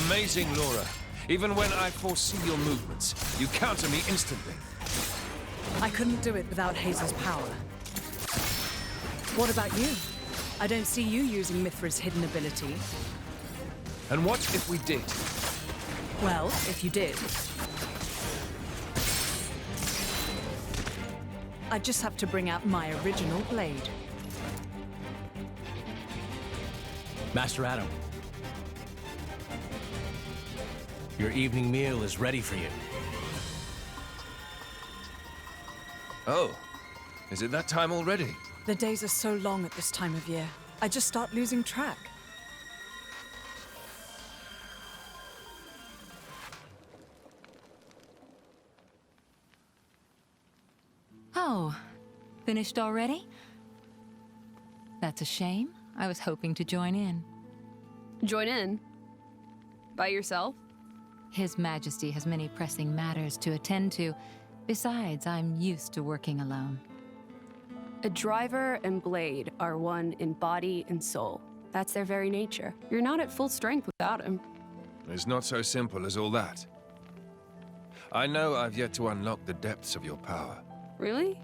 Amazing, Laura. Even when I foresee your movements, you counter me instantly. I couldn't do it without Hazel's power. What about you? I don't see you using Mithra's hidden ability. And what if we did? Well, if you did, I'd just have to bring out my original blade. Master Adam, your evening meal is ready for you. Oh, is it that time already? The days are so long at this time of year. I just start losing track. Oh, finished already? That's a shame. I was hoping to join in. Join in? By yourself? His Majesty has many pressing matters to attend to. Besides, I'm used to working alone. A driver and blade are one in body and soul. That's their very nature. You're not at full strength without him. It's not so simple as all that. I know I've yet to unlock the depths of your power. Really?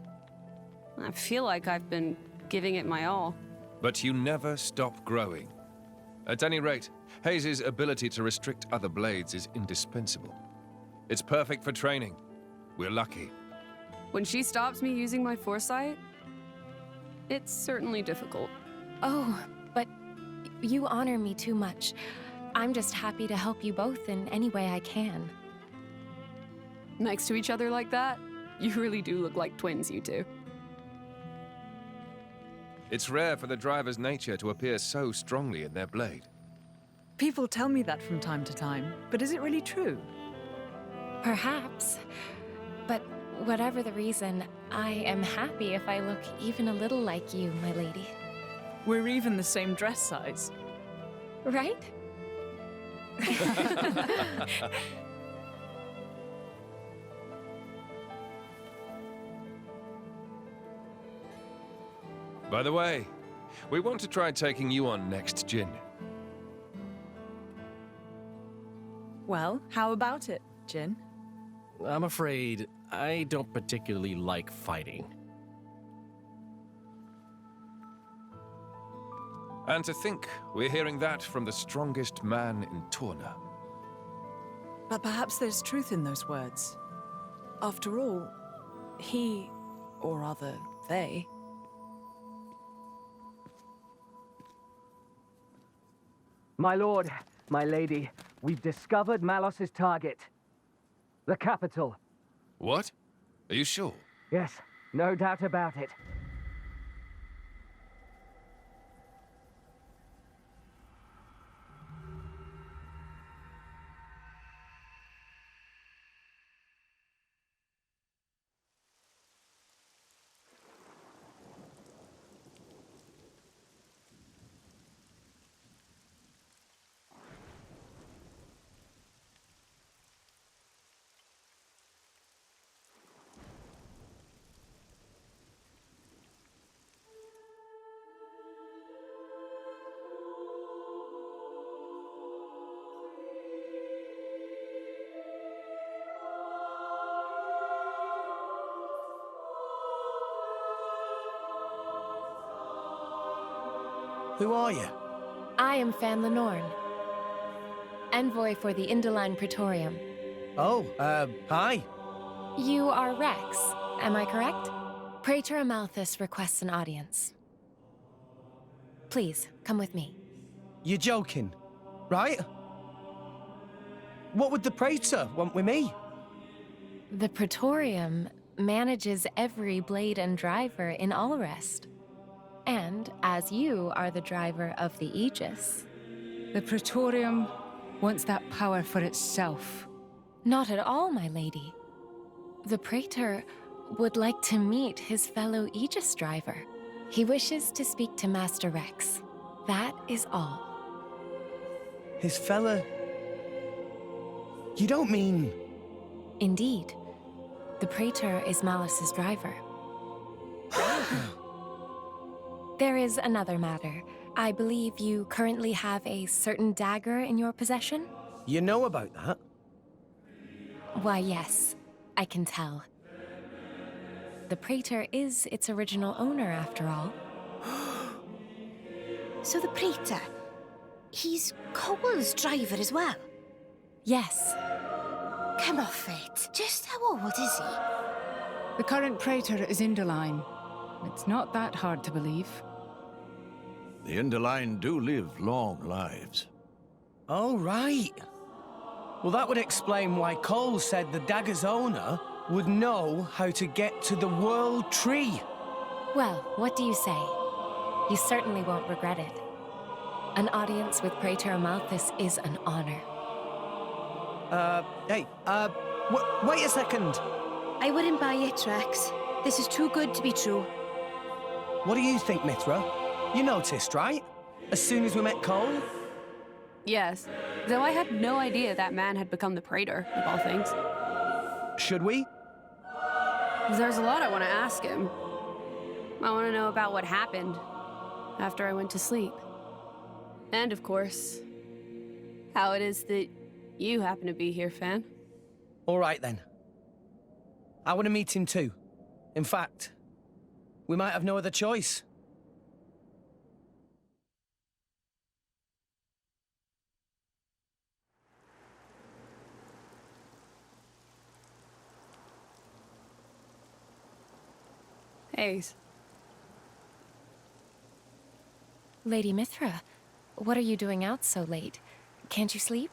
I feel like I've been giving it my all. But you never stop growing. At any rate, Hayes' ability to restrict other blades is indispensable. It's perfect for training. We're lucky. When she stops me using my foresight, it's certainly difficult. Oh, but you honor me too much. I'm just happy to help you both in any way I can. Next to each other like that, you really do look like twins, you two. It's rare for the driver's nature to appear so strongly in their blade. People tell me that from time to time, but is it really true? Perhaps. But whatever the reason, I am happy if I look even a little like you, my lady. We're even the same dress size. Right? By the way, we want to try taking you on next, Jin. Well, how about it, Jin? I'm afraid I don't particularly like fighting. And to think we're hearing that from the strongest man in Torna. But perhaps there's truth in those words. After all, he, or rather, they, My lord, my lady, we've discovered Malos's target. The capital. What? Are you sure? Yes, no doubt about it. Who are you? I am Fan Lenorn, envoy for the Indoline Praetorium. Oh, hi. You are Rex, am I correct? Praetor Amalthus requests an audience. Please, come with me. You're joking, right? What would the Praetor want with me? The Praetorium manages every blade and driver in Alrest. And as you are the driver of the Aegis. The Praetorium wants that power for itself. Not at all, my lady. The Praetor would like to meet his fellow Aegis driver. He wishes to speak to Master Rex. That is all. His fella... You don't mean... Indeed. The Praetor is Malos's driver. There is another matter. I believe you currently have a certain dagger in your possession? You know about that? Why, yes, I can tell. The Praetor is its original owner, after all. So the Praetor, he's Cole's driver as well? Yes. Come off it. Just how old is he? The current Praetor is Indoline. It's not that hard to believe. The Indoline do live long lives. Oh, right. Well, that would explain why Cole said the dagger's owner would know how to get to the World Tree. Well, what do you say? You certainly won't regret it. An audience with Praetor Amalthus is an honor. Wait a second. I wouldn't buy it, Rex. This is too good to be true. What do you think, Mithra? You noticed, right? As soon as we met Cole? Yes, though I had no idea that man had become the Praetor, of all things. Should we? There's a lot I want to ask him. I want to know about what happened after I went to sleep. And, of course, how it is that you happen to be here, Fan. All right, then. I want to meet him too. In fact, we might have no other choice. Ace. Lady Mithra, what are you doing out so late? Can't you sleep?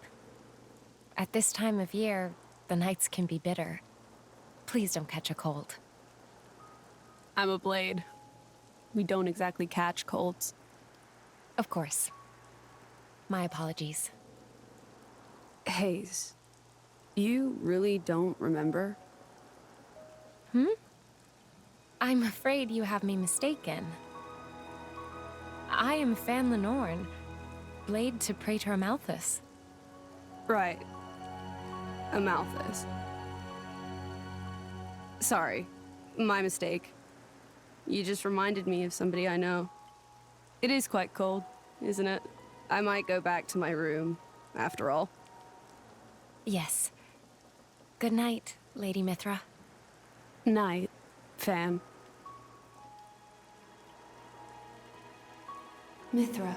At this time of year, the nights can be bitter. Please don't catch a cold. I'm a blade. We don't exactly catch colds. Of course. My apologies. Hayes, you really don't remember? I'm afraid you have me mistaken. I am Fan Lenorn, blade to Praetor Amalthus. Right. Amalthus. Sorry. My mistake. You just reminded me of somebody I know. It is quite cold, isn't it? I might go back to my room, after all. Yes. Good night, Lady Mithra. Night, Fan. Mithra,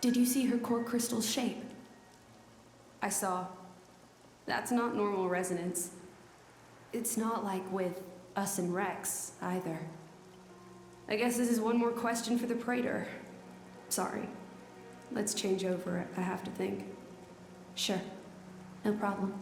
did you see her core crystal's shape? I saw. That's not normal resonance. It's not like with us and Rex, either. I guess this is one more question for the Praetor. Sorry. Let's change over. I have to think. Sure. No problem.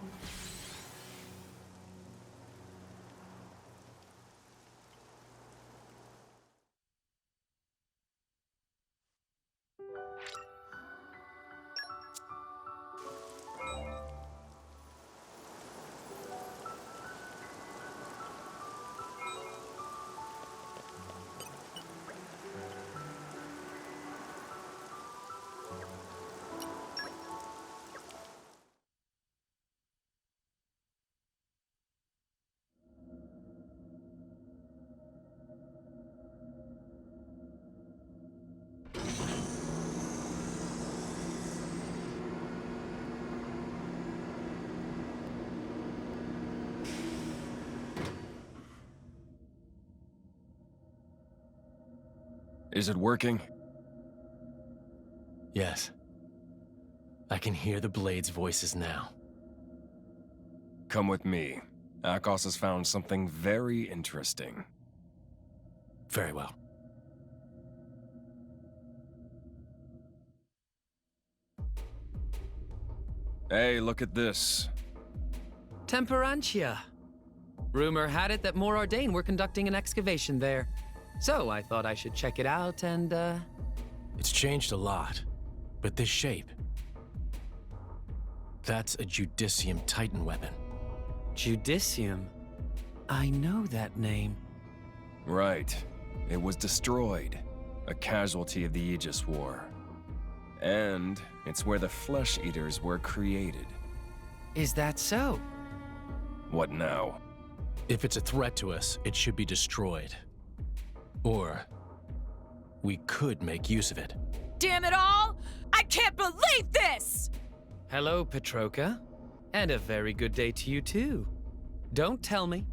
Is it working? Yes. I can hear the Blade's voices now. Come with me. Akos has found something very interesting. Very well. Hey, look at this. Temperantia. Rumor had it that More Ordain were conducting an excavation there. So I thought I should check it out and, It's changed a lot, but this shape... That's a Judicium Titan weapon. Judicium? I know that name. Right. It was destroyed. A casualty of the Aegis War. And it's where the Flesh Eaters were created. Is that so? What now? If it's a threat to us, it should be destroyed. Or we could make use of it. Damn it all! I can't believe this! Hello, Petroka. And a very good day to you, too. Don't tell me.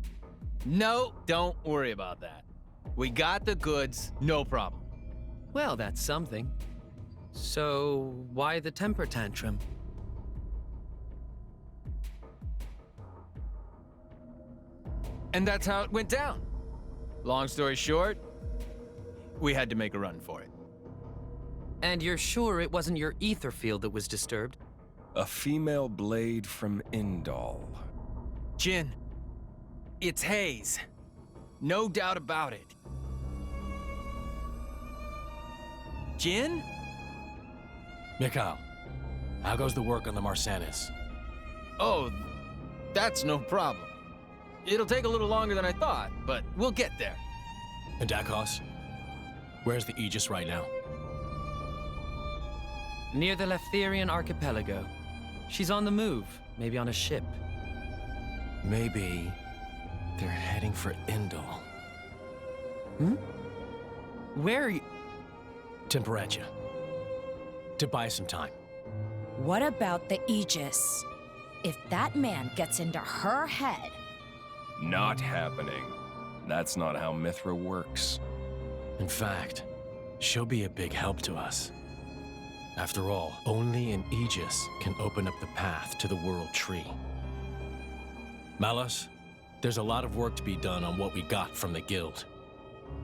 No, don't worry about that. We got the goods, no problem. Well, that's something. So, why the temper tantrum? And that's how it went down. Long story short, we had to make a run for it. And you're sure it wasn't your ether field that was disturbed? A female blade from Indal. Jin, it's Hayes. No doubt about it. Jin? Mikhail, how goes the work on the Marsanis? Oh, that's no problem. It'll take a little longer than I thought, but we'll get there. And Dakos? Where's the Aegis right now? Near the Leftherian archipelago. She's on the move, maybe on a ship. Maybe they're heading for Indal. Where are you? Temperatya. To buy some time. What about the Aegis? If that man gets into her head... Not happening. That's not how Mithra works. In fact, she'll be a big help to us. After all, only an Aegis can open up the path to the World Tree. Malos, there's a lot of work to be done on what we got from the Guild.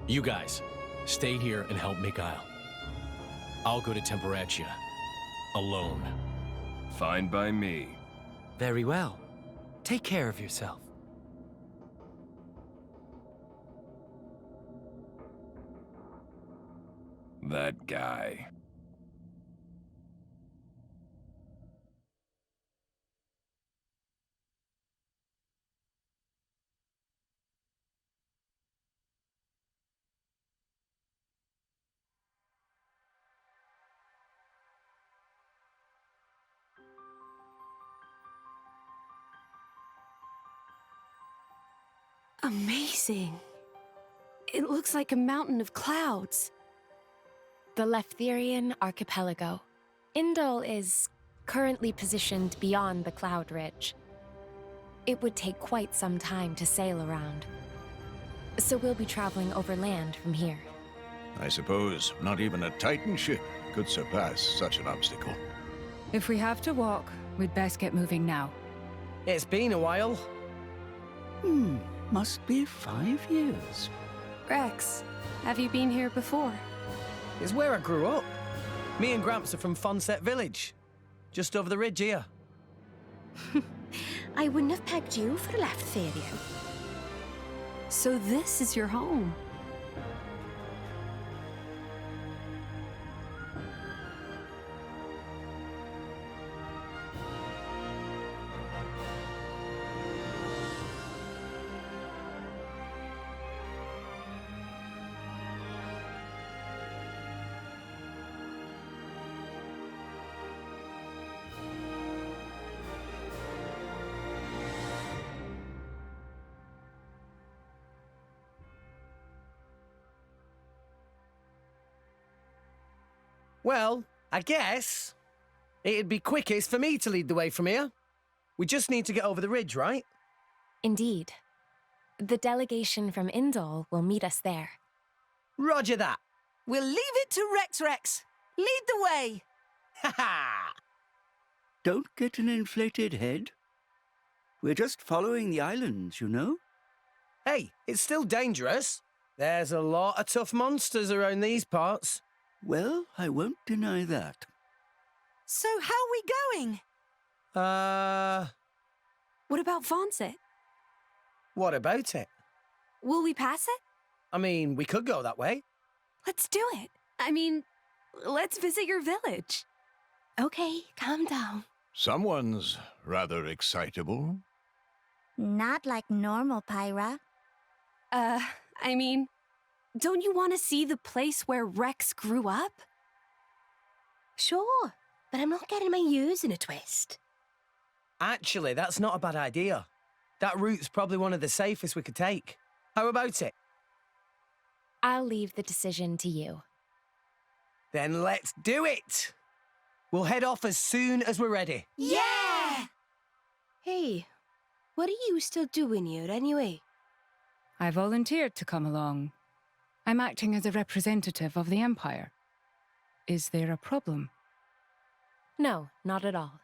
You guys, stay here and help Mikhail. I'll go to Temperatya, alone. Fine by me. Very well. Take care of yourself. That guy. Amazing. It looks like a mountain of clouds. The Leftherian archipelago. Indal is currently positioned beyond the cloud ridge. It would take quite some time to sail around. So we'll be traveling over land from here. I suppose not even a Titan ship could surpass such an obstacle. If we have to walk, we'd best get moving now. It's been a while. Must be 5 years. Rex, have you been here before? It's where I grew up. Me and Gramps are from Fonset Village. Just over the ridge here. I wouldn't have pegged you for a Leftherian. So this is your home? Well, I guess it'd be quickest for me to lead the way from here. We just need to get over the ridge, right? Indeed. The delegation from Indal will meet us there. Roger that. We'll leave it to Rex. Lead the way. Ha ha! Don't get an inflated head. We're just following the islands, you know? Hey, it's still dangerous. There's a lot of tough monsters around these parts. Well, I won't deny that. So how are we going? What about Fonset? What about it? Will we pass it? I mean, we could go that way. Let's do it. I mean, let's visit your village. Okay, calm down. Someone's rather excitable. Not like normal Pyra. I mean, don't you want to see the place where Rex grew up? Sure, but I'm not getting my ears in a twist. Actually, that's not a bad idea. That route's probably one of the safest we could take. How about it? I'll leave the decision to you. Then let's do it! We'll head off as soon as we're ready. Yeah! Hey, what are you still doing here anyway? I volunteered to come along. I'm acting as a representative of the Empire. Is there a problem? No, not at all.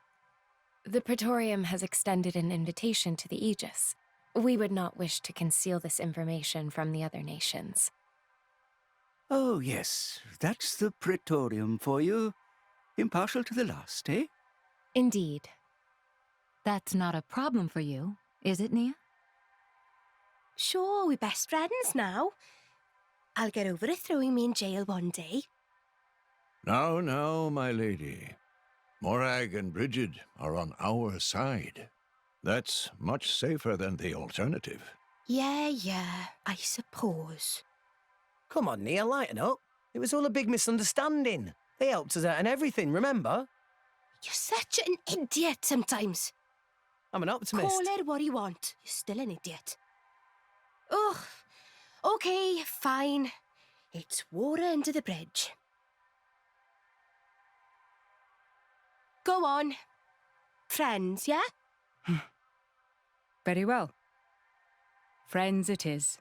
The Praetorium has extended an invitation to the Aegis. We would not wish to conceal this information from the other nations. Oh, yes, that's the Praetorium for you. Impartial to the last, eh? Indeed. That's not a problem for you, is it, Nia? Sure, we're best friends now. I'll get over it throwing me in jail one day. Now, now, my lady. Morag and Brigid are on our side. That's much safer than the alternative. Yeah, I suppose. Come on, Nia, lighten up. It was all a big misunderstanding. They helped us out and everything, remember? You're such an idiot sometimes. I'm an optimist. Call it what you want. You're still an idiot. Ugh. Okay, fine. It's water under the bridge. Go on. Friends, yeah? Very well. Friends it is.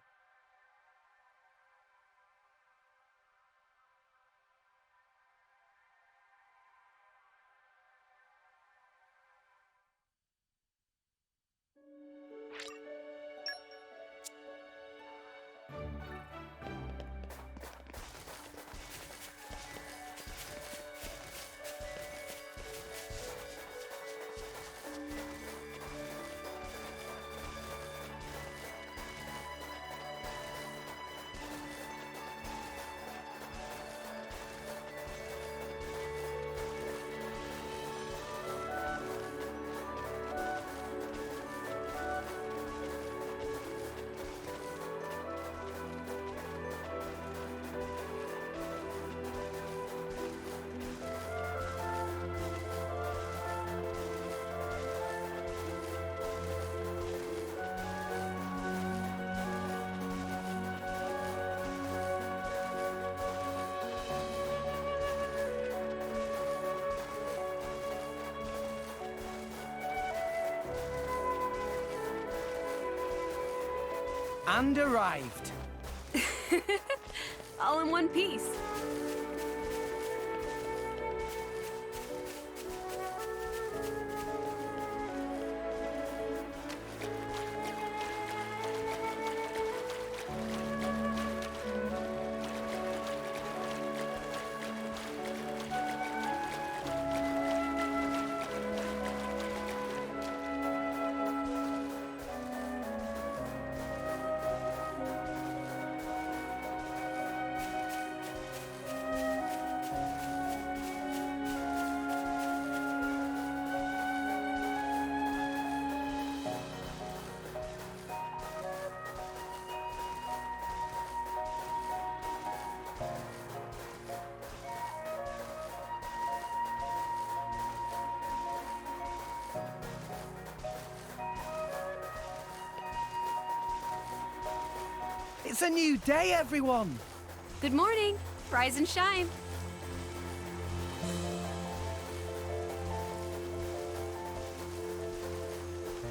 And arrived. All in one piece. It's a new day, everyone. Good morning. Rise and shine.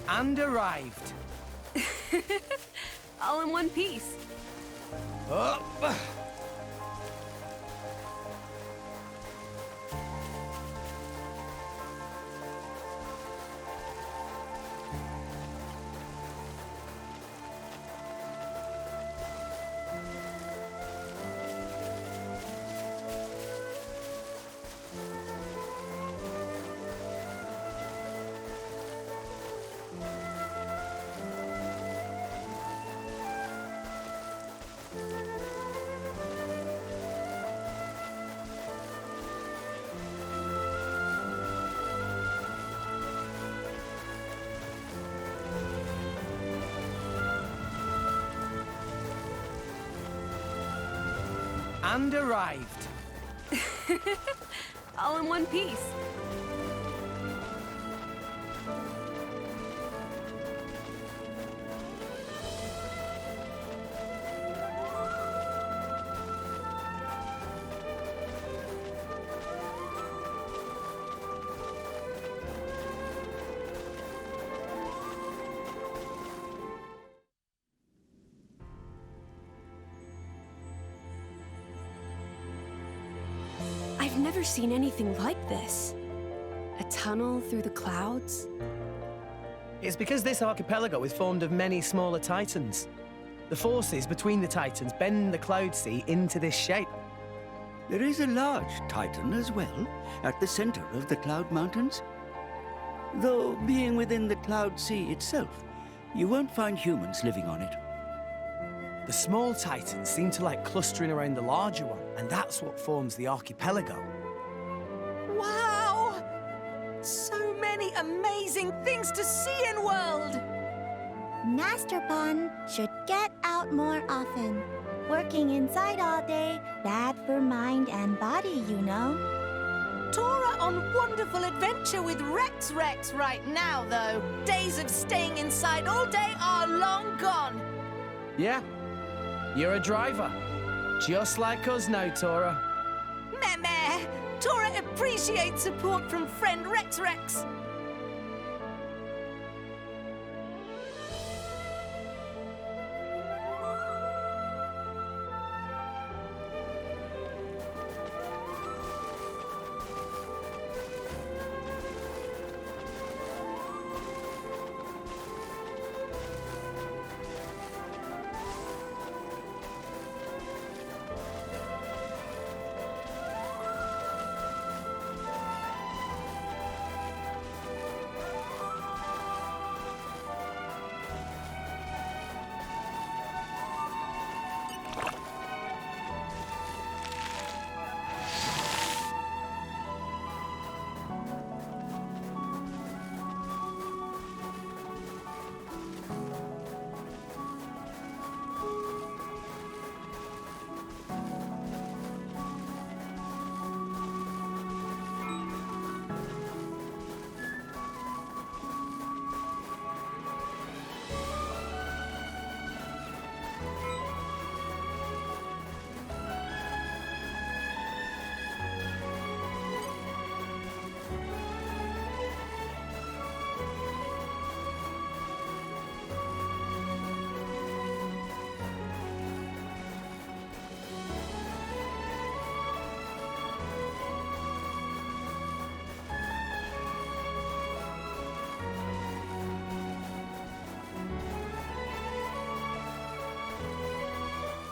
And arrived. All in one piece. Up. And arrived. All in one piece. never seen anything like this. A tunnel through the clouds? It's because this archipelago is formed of many smaller titans. The forces between the titans bend the cloud sea into this shape. There is a large titan as well, at the center of the Cloud Mountains. Though, being within the Cloud Sea itself, you won't find humans living on it. The small titans seem to like clustering around the larger one, and that's what forms the archipelago. Wow! So many amazing things to see in world! Master Pun should get out more often. Working inside all day, bad for mind and body, you know. Tora on wonderful adventure with Rex right now, though. Days of staying inside all day are long gone. Yeah, you're a driver. Just like us now, Tora. Meh. Tora appreciates support from friend Rex.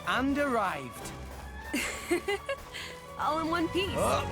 And arrived. All in one piece. Oh!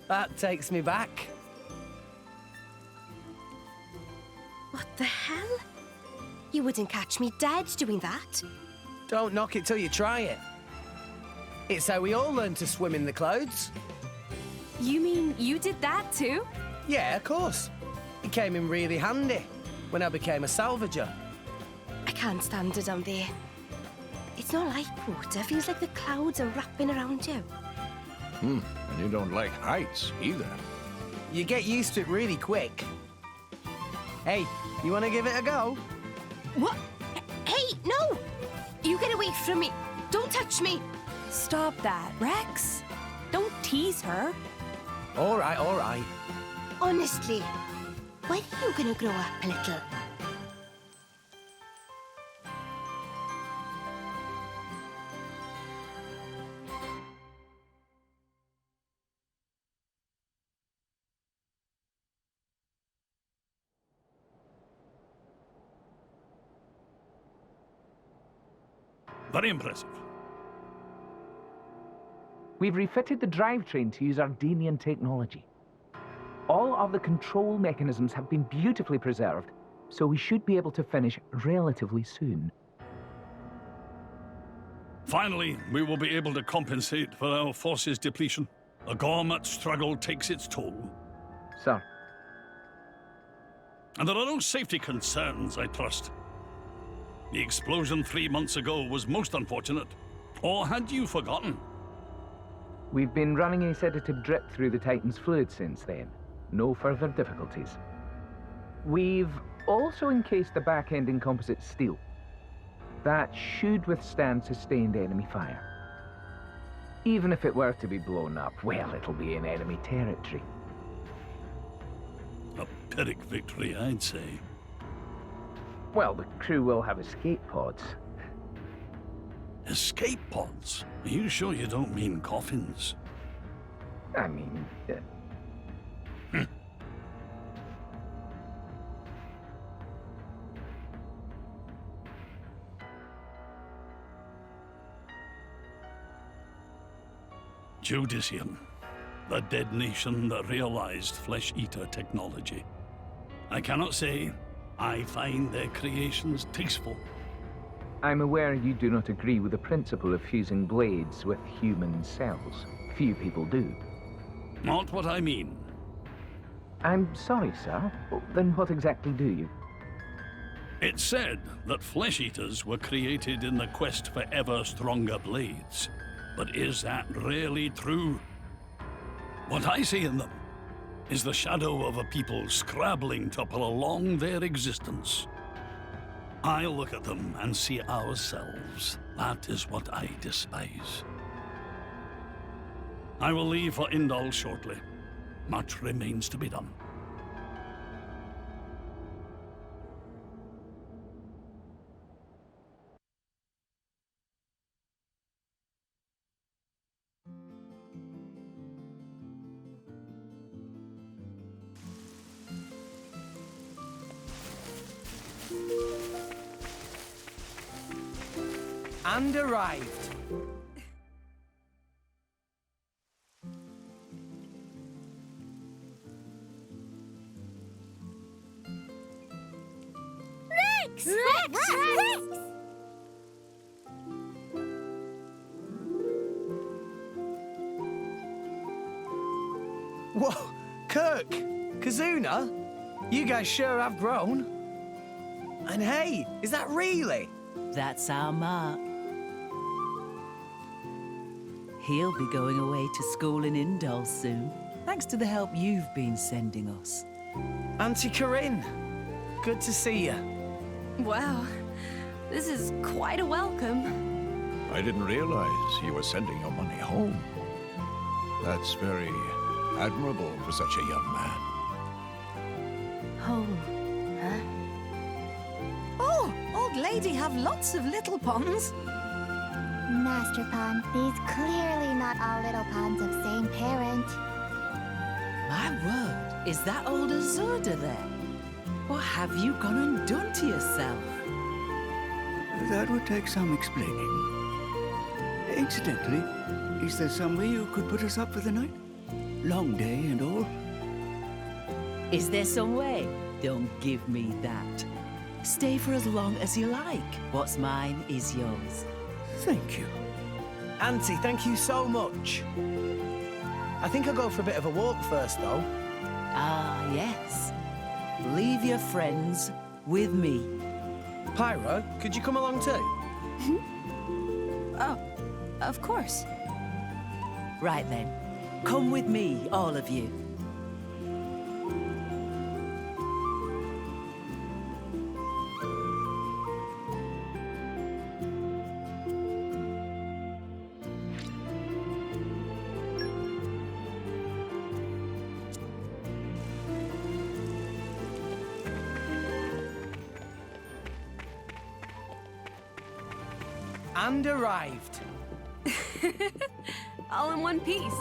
That takes me back. What the hell? You wouldn't catch me dead doing that. Don't knock it till you try it. It's how we all learn to swim in the clouds. You mean you did that too? Yeah, of course. It came in really handy when I became a salvager. I can't stand it down there. It's not like water. Feels like the clouds are wrapping around you. And you don't like heights either. You get used to it really quick. Hey, you want to give it a go? What? Hey, no! You get away from me! Don't touch me! Stop that, Rex. Don't tease her. All right, all right. Honestly, when are you gonna grow up a little? Very impressive. We've refitted the drivetrain to use Ardenian technology. All of the control mechanisms have been beautifully preserved, so we should be able to finish relatively soon. Finally, we will be able to compensate for our forces depletion. The Gormat struggle takes its toll. Sir. And there are no safety concerns, I trust. The explosion 3 months ago was most unfortunate. Or had you forgotten? We've been running a sedative drip through the Titan's fluid since then. No further difficulties. We've also encased the back end in composite steel. That should withstand sustained enemy fire. Even if it were to be blown up, well, it'll be in enemy territory. A Pyrrhic victory, I'd say. Well, the crew will have escape pods. Escape pods? Are you sure you don't mean coffins? I mean... Judicium, the dead nation that realized flesh-eater technology. I cannot say I find their creations tasteful. I'm aware you do not agree with the principle of fusing blades with human cells. Few people do. Not what I mean. I'm sorry, sir. Then what exactly do you? It's said that flesh-eaters were created in the quest for ever stronger blades. But is that really true? What I see in them is the shadow of a people scrabbling to prolong their existence. I look at them and see ourselves. That is what I despise. I will leave for Indal shortly. Much remains to be done. And arrived. Rex! Rex! Whoa, Kirk, Kazuna, you guys sure have grown. And hey, is that really? That's our Mark. He'll be going away to school in Indal soon, thanks to the help you've been sending us. Auntie Corinne, good to see you. Wow, this is quite a welcome. I didn't realize you were sending your money home. That's very admirable for such a young man. Home, huh? Oh, old lady have lots of little ponds. Master Pond, these clearly not all little ponds of same parent. My word, is that old Azurda there? What have you gone and done to yourself? That would take some explaining. Incidentally, is there some way you could put us up for the night? Long day and all. Is there some way? Don't give me that. Stay for as long as you like. What's mine is yours. Thank you. Auntie, thank you so much. I think I'll go for a bit of a walk first, though. Ah, yes. Leave your friends with me. Pyra, could you come along too? Oh, of course. Right then. Come with me, all of you. and arrived. All in one piece.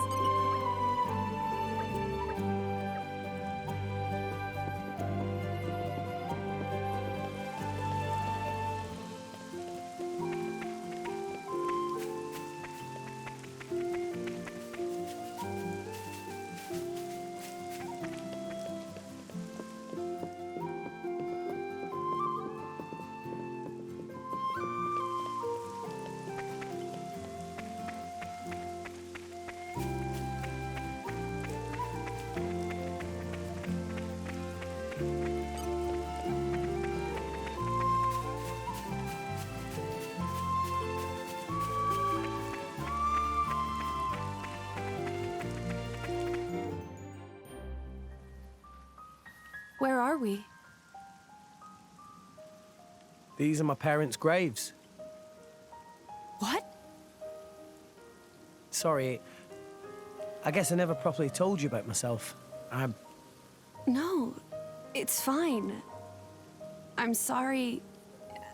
Where are we? These are my parents' graves. What? Sorry, I guess I never properly told you about myself. No, it's fine. I'm sorry.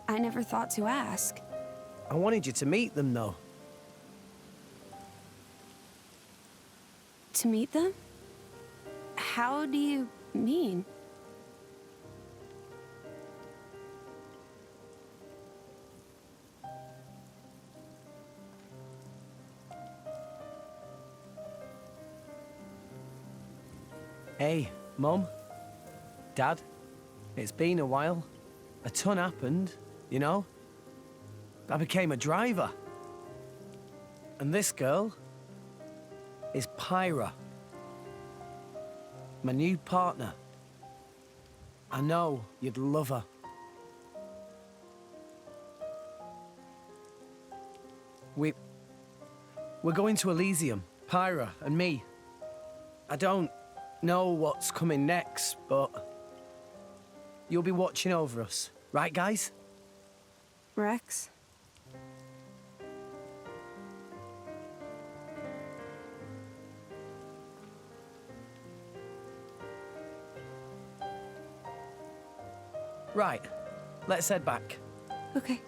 I never thought to ask. I wanted you to meet them, though. To meet them? How do you mean? Hey, Mum, Dad, it's been a while. A ton happened, you know? I became a driver. And this girl is Pyra, my new partner. I know you'd love her. We're going to Elysium, Pyra and me. I don't know what's coming next, but you'll be watching over us, right, guys? Rex? Right, let's head back. Okay.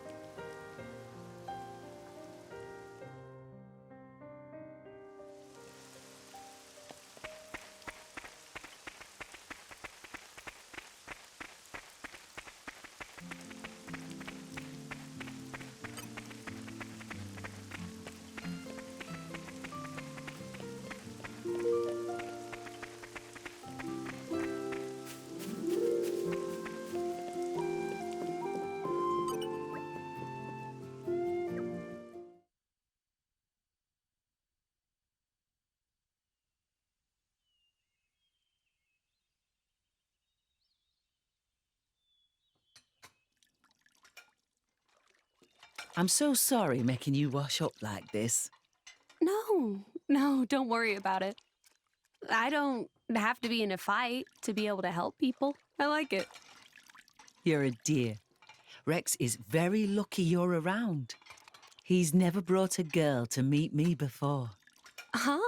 I'm so sorry making you wash up like this. No, don't worry about it. I don't have to be in a fight to be able to help people. I like it. You're a dear. Rex is very lucky you're around. He's never brought a girl to meet me before. Huh?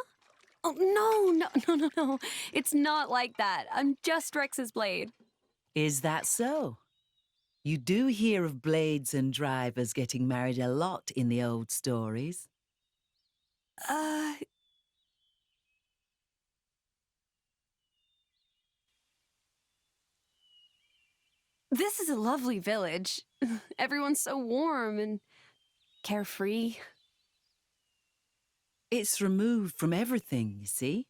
Oh, no. It's not like that. I'm just Rex's blade. Is that so? You do hear of blades and drivers getting married a lot in the old stories. This is a lovely village. Everyone's so warm and carefree. It's removed from everything, you see.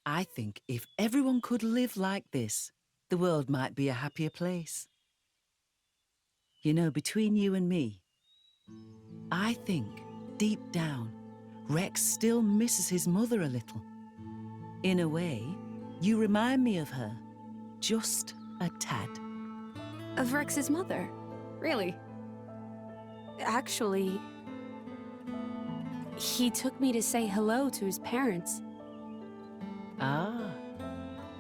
I think if everyone could live like this, the world might be a happier place. You know, between you and me, I think, deep down, Rex still misses his mother a little. In a way, you remind me of her, just a tad. Of Rex's mother? Really? Actually, he took me to say hello to his parents. Ah.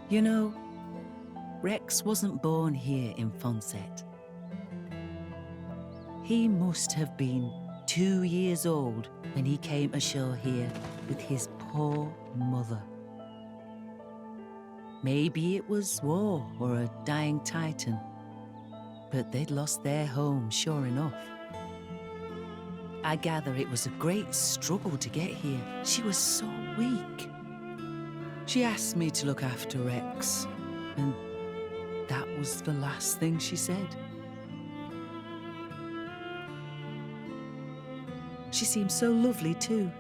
You know, Rex wasn't born here in Fonset. He must have been 2 years old when he came ashore here with his poor mother. Maybe it was war or a dying titan, but they'd lost their home, sure enough. I gather it was a great struggle to get here. She was so weak. She asked me to look after Rex, and that was the last thing she said. She seemed so lovely too.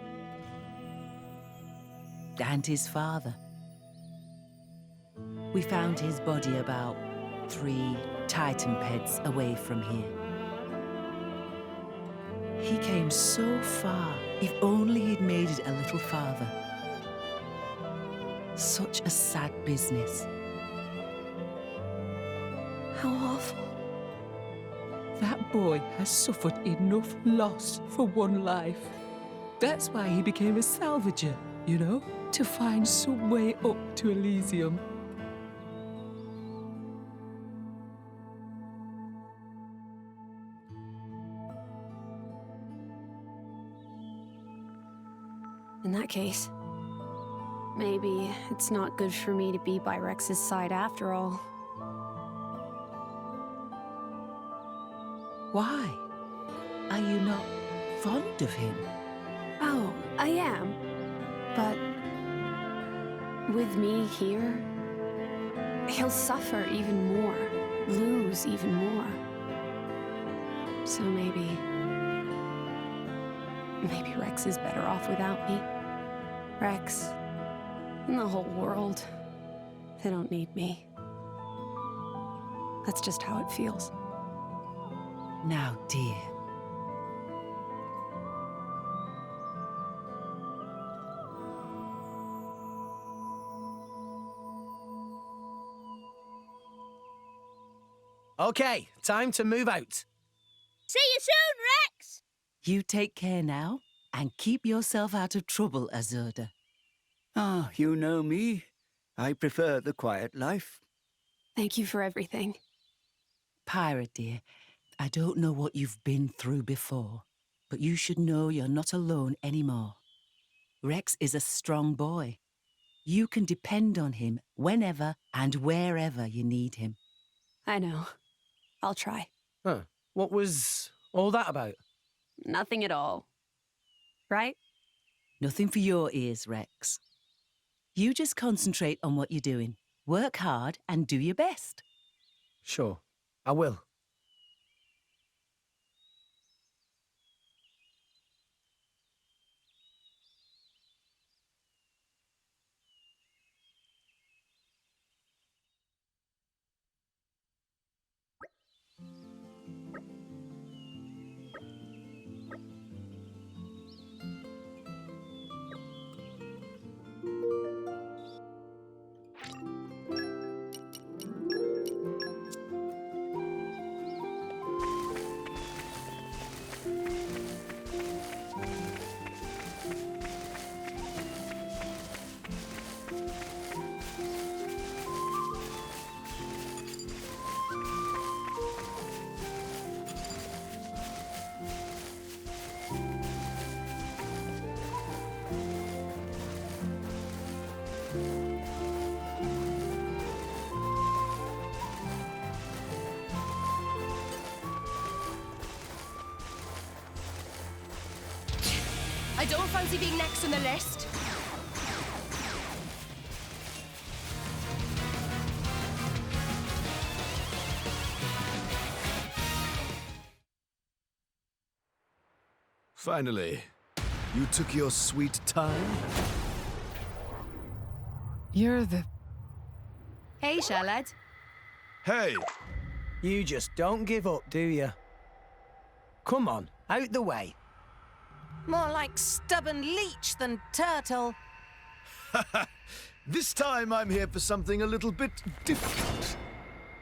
And his father. We found his body about 3 Titan peds away from here. He came so far. If only he'd made it a little farther. Such a sad business. How awful. That boy has suffered enough loss for one life. That's why he became a salvager, you know? To find some way up to Elysium. In that case, maybe it's not good for me to be by Rex's side after all. Why? Are you not fond of him? Oh, I am. But with me here, he'll suffer even more, lose even more. So maybe Rex is better off without me. Rex and the whole world, they don't need me. That's just how it feels. Now, dear. Okay, time to move out. See you soon, Rex! You take care now, and keep yourself out of trouble, Azurda. Ah, you know me. I prefer the quiet life. Thank you for everything. Pyra, dear, I don't know what you've been through before, but you should know you're not alone anymore. Rex is a strong boy. You can depend on him whenever and wherever you need him. I know. I'll try. Huh. What was all that about? Nothing at all. Right? Nothing for your ears, Rex. You just concentrate on what you're doing. Work hard and do your best. Sure, I will. I don't fancy being next on the list. Finally, you took your sweet time. You're the... Hey, Charlotte. Hey! You just don't give up, do you? Come on, out the way. More like stubborn leech than turtle. This time I'm here for something a little bit different.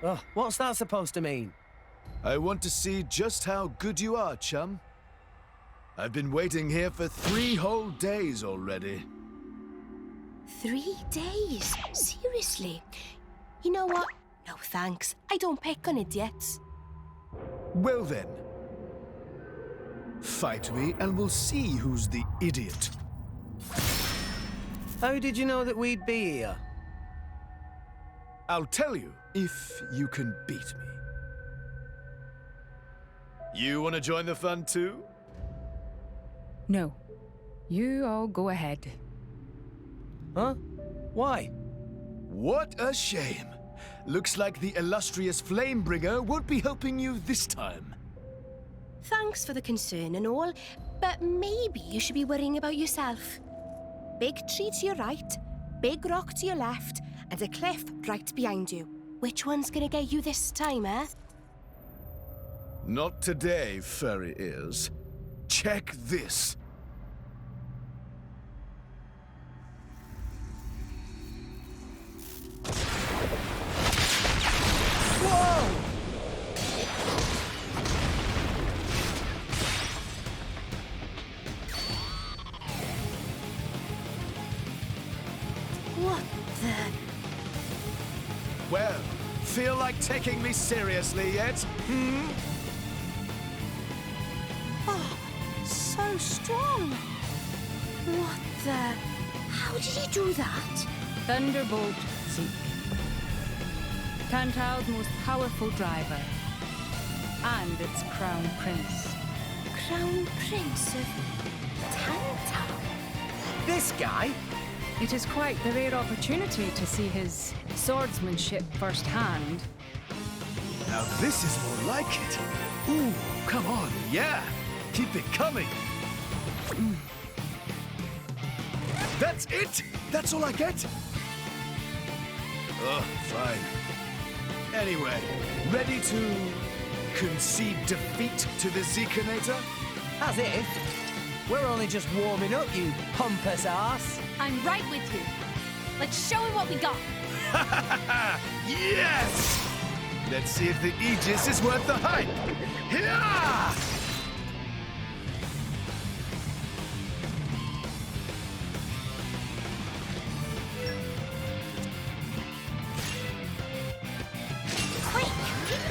Oh, what's that supposed to mean? I want to see just how good you are, chum. I've been waiting here for 3 whole days already. 3 days? Seriously? You know what? No thanks. I don't pick on idiots. Well then. Fight me and we'll see who's the idiot. How did you know that we'd be here? I'll tell you if you can beat me. You want to join the fun too? No. You all go ahead. Huh? Why? What a shame. Looks like the illustrious Flamebringer won't be helping you this time. Thanks for the concern and all, but maybe you should be worrying about yourself. Big tree to your right, big rock to your left, and a cliff right behind you. Which one's gonna get you this time, eh? Not today, furry ears. Check this. Whoa! What the... Well, feel like taking me seriously yet? Hmm? Oh, so strong. What the... How did he do that? Thunderbolt Zeke. Tantal's most powerful driver. And its crown prince. Crown Prince of Tantal? This guy? It is quite the rare opportunity to see his swordsmanship firsthand. Now this is more like it. Ooh, come on, yeah. Keep it coming. That's it? That's all I get? Oh, fine. Anyway, ready to concede defeat to the Zekinator? As if. We're only just warming up, you pompous ass. I'm right with you. Let's show him what we got. Yes! Let's see if the Aegis is worth the hype. Hiya!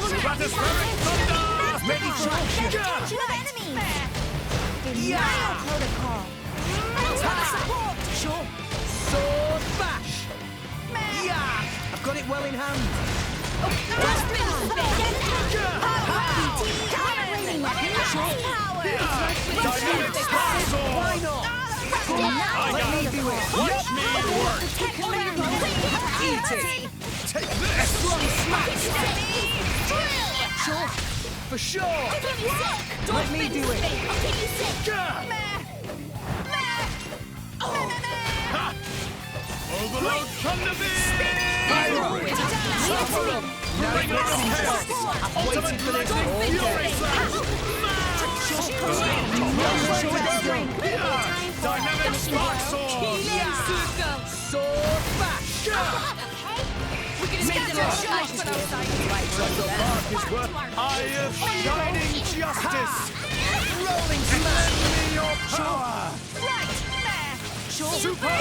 Stratospheric thunder! Ready for action! Attention of enemies! Denial protocol! Support! Sure. Sword bash! Yeah! I've got it well in hand. Dynamic spark sword! Why not? Let me do it. Watch me work! Eat it! Take this! Sure. For sure! Let me do it! Overload Thunder Beam! Bringer of Chaos! Ultimate Lightning Fury Slash! Dynamic Spark Sword! Sword bash! The mark is worth Eye of Shining Justice! Rolling Lend smash! me your power! Super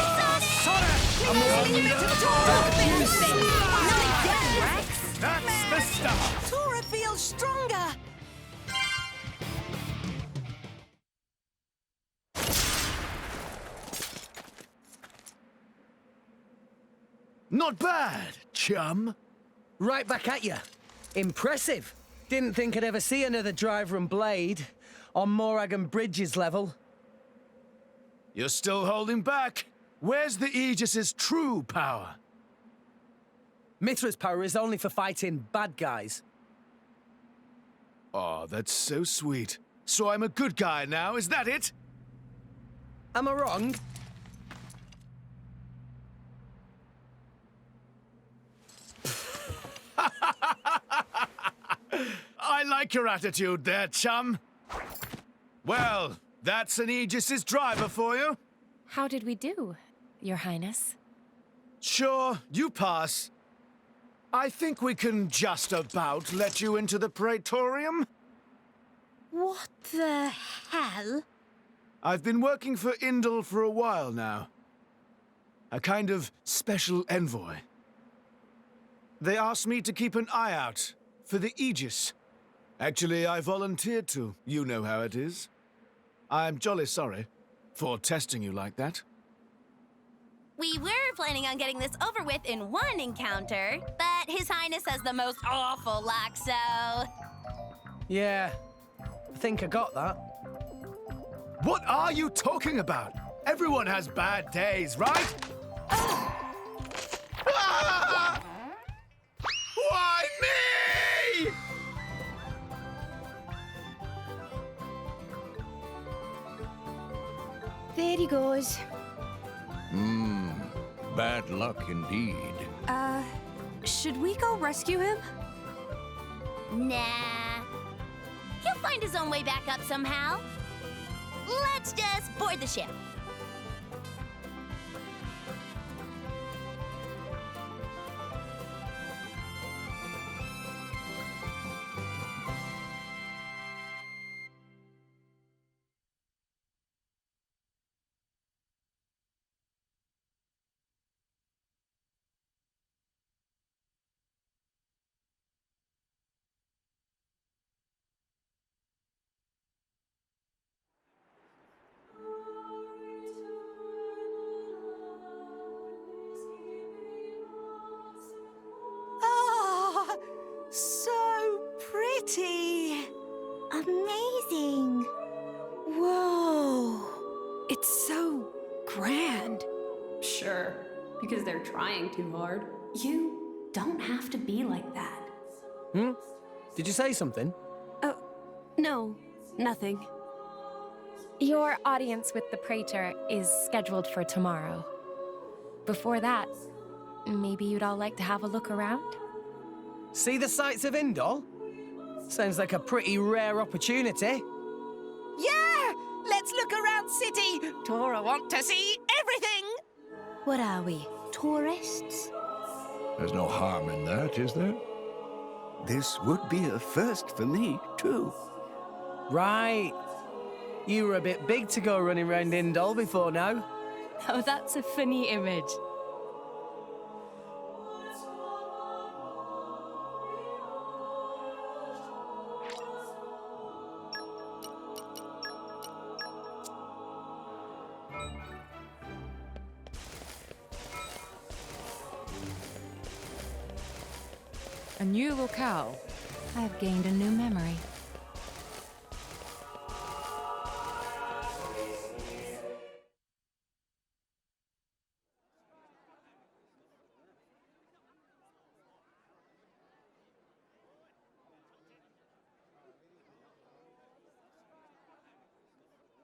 Sonic! That's the stuff! Tora feels stronger! Not bad, chum. Right back at you. Impressive. Didn't think I'd ever see another driver and blade on Morag and Bridges level. You're still holding back. Where's the Aegis's true power? Mithra's power is only for fighting bad guys. Oh, that's so sweet. So I'm a good guy now, is that it? Am I wrong? I like your attitude there, chum. Well, that's an Aegis's driver for you. How did we do, Your Highness? Sure, you pass. I think we can just about let you into the Praetorium. What the hell? I've been working for Indal for a while now. A kind of special envoy. They asked me to keep an eye out for the Aegis. Actually, I volunteered to. You know how it is. I'm jolly sorry for testing you like that. We were planning on getting this over with in one encounter, but His Highness has the most awful luck, so... Yeah, I think I got that. What are you talking about? Everyone has bad days, right? Ah! Why me? There he goes. Bad luck indeed. Should we go rescue him? Nah. He'll find his own way back up somehow. Let's just board the ship. Oh, so pretty. Amazing. Whoa. It's so grand. Sure, because they're trying too hard. You don't have to be like that. Did you say something? Oh, no, nothing. Your audience with the Praetor is scheduled for tomorrow. Before that, maybe you'd all like to have a look around? See the sights of Indol? Sounds like a pretty rare opportunity. Yeah! Let's look around city. Tora want to see everything. What are we, tourists? There's no harm in that, is there? This would be a first for me, too. Right. You were a bit big to go running around Indol before now. Oh, that's a funny image. A new locale. I've gained a new memory.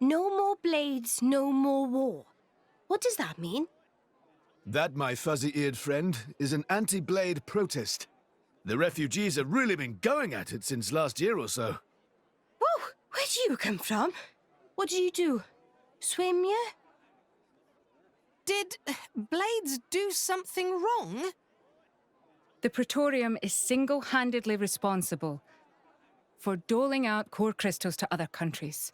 No more blades, no more war. What does that mean? That, my fuzzy-eared friend, is an anti-blade protest. The refugees have really been going at it since last year or so. Whoa, where do you come from? What did you do? Swim, yeah? Did Blades do something wrong? The Praetorium is single-handedly responsible for doling out core crystals to other countries.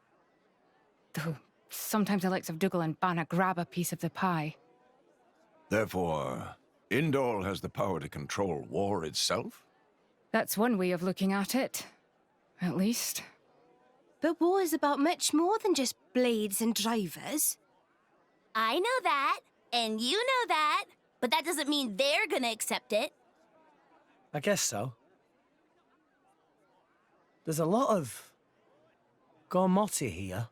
Though sometimes the likes of Dougal and Banna grab a piece of the pie. Therefore, Indol has the power to control war itself? That's one way of looking at it, at least. But war is about much more than just blades and drivers. I know that, and you know that, but that doesn't mean they're gonna accept it. I guess so. There's a lot of Gormoti here.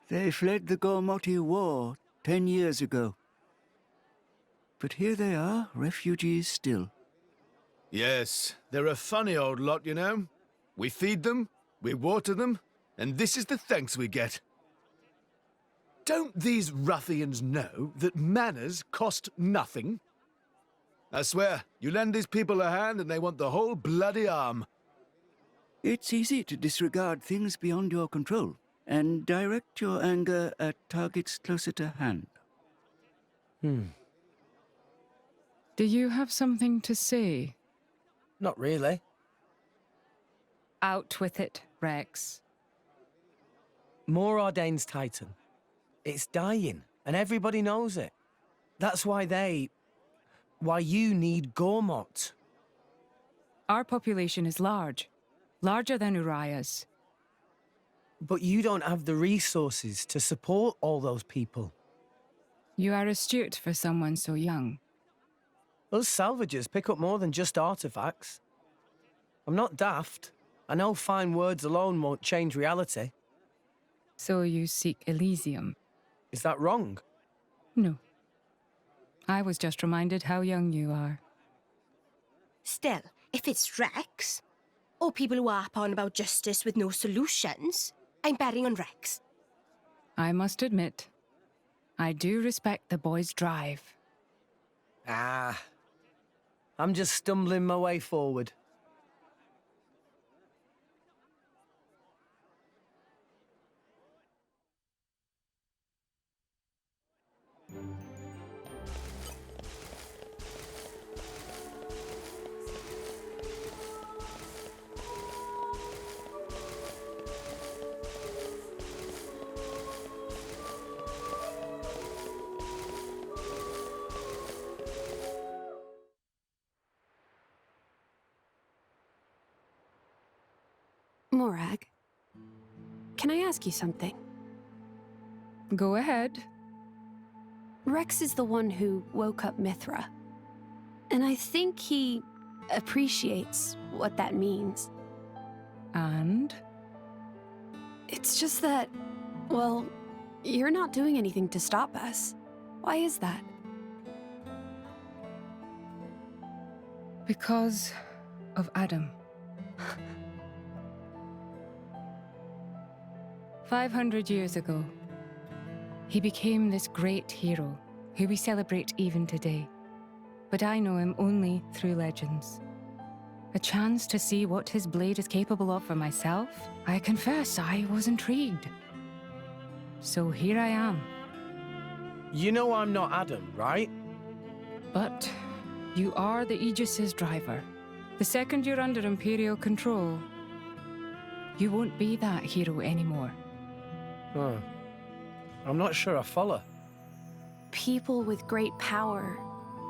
They fled the Gormoti War 10 years ago. But here they are, refugees still. Yes, they're a funny old lot, you know. We feed them, we water them, and this is the thanks we get. Don't these ruffians know that manners cost nothing? I swear, you lend these people a hand and they want the whole bloody arm. It's easy to disregard things beyond your control and direct your anger at targets closer to hand. Do you have something to say? Not really. Out with it, Rex. More Ordain's Titan. It's dying, and everybody knows it. That's why you need Gormot. Our population is large. Larger than Uriah's. But you don't have the resources to support all those people. You are astute for someone so young. Those salvagers pick up more than just artifacts. I'm not daft. I know fine words alone won't change reality. So you seek Elysium? Is that wrong? No. I was just reminded how young you are. Still, if it's Rex, or people who harp on about justice with no solutions, I'm betting on Rex. I must admit, I do respect the boy's drive. Ah. I'm just stumbling my way forward. Morag, can I ask you something? Go ahead. Rex is the one who woke up Mithra. And I think he appreciates what that means. And? It's just that, well, you're not doing anything to stop us. Why is that? Because of Adam. 500 years ago, he became this great hero who we celebrate even today. But I know him only through legends. A chance to see what his blade is capable of for myself, I confess I was intrigued. So here I am. You know I'm not Adam, right? But you are the Aegis's driver. The second you're under Imperial control, you won't be that hero anymore. Huh. I'm not sure I follow. People with great power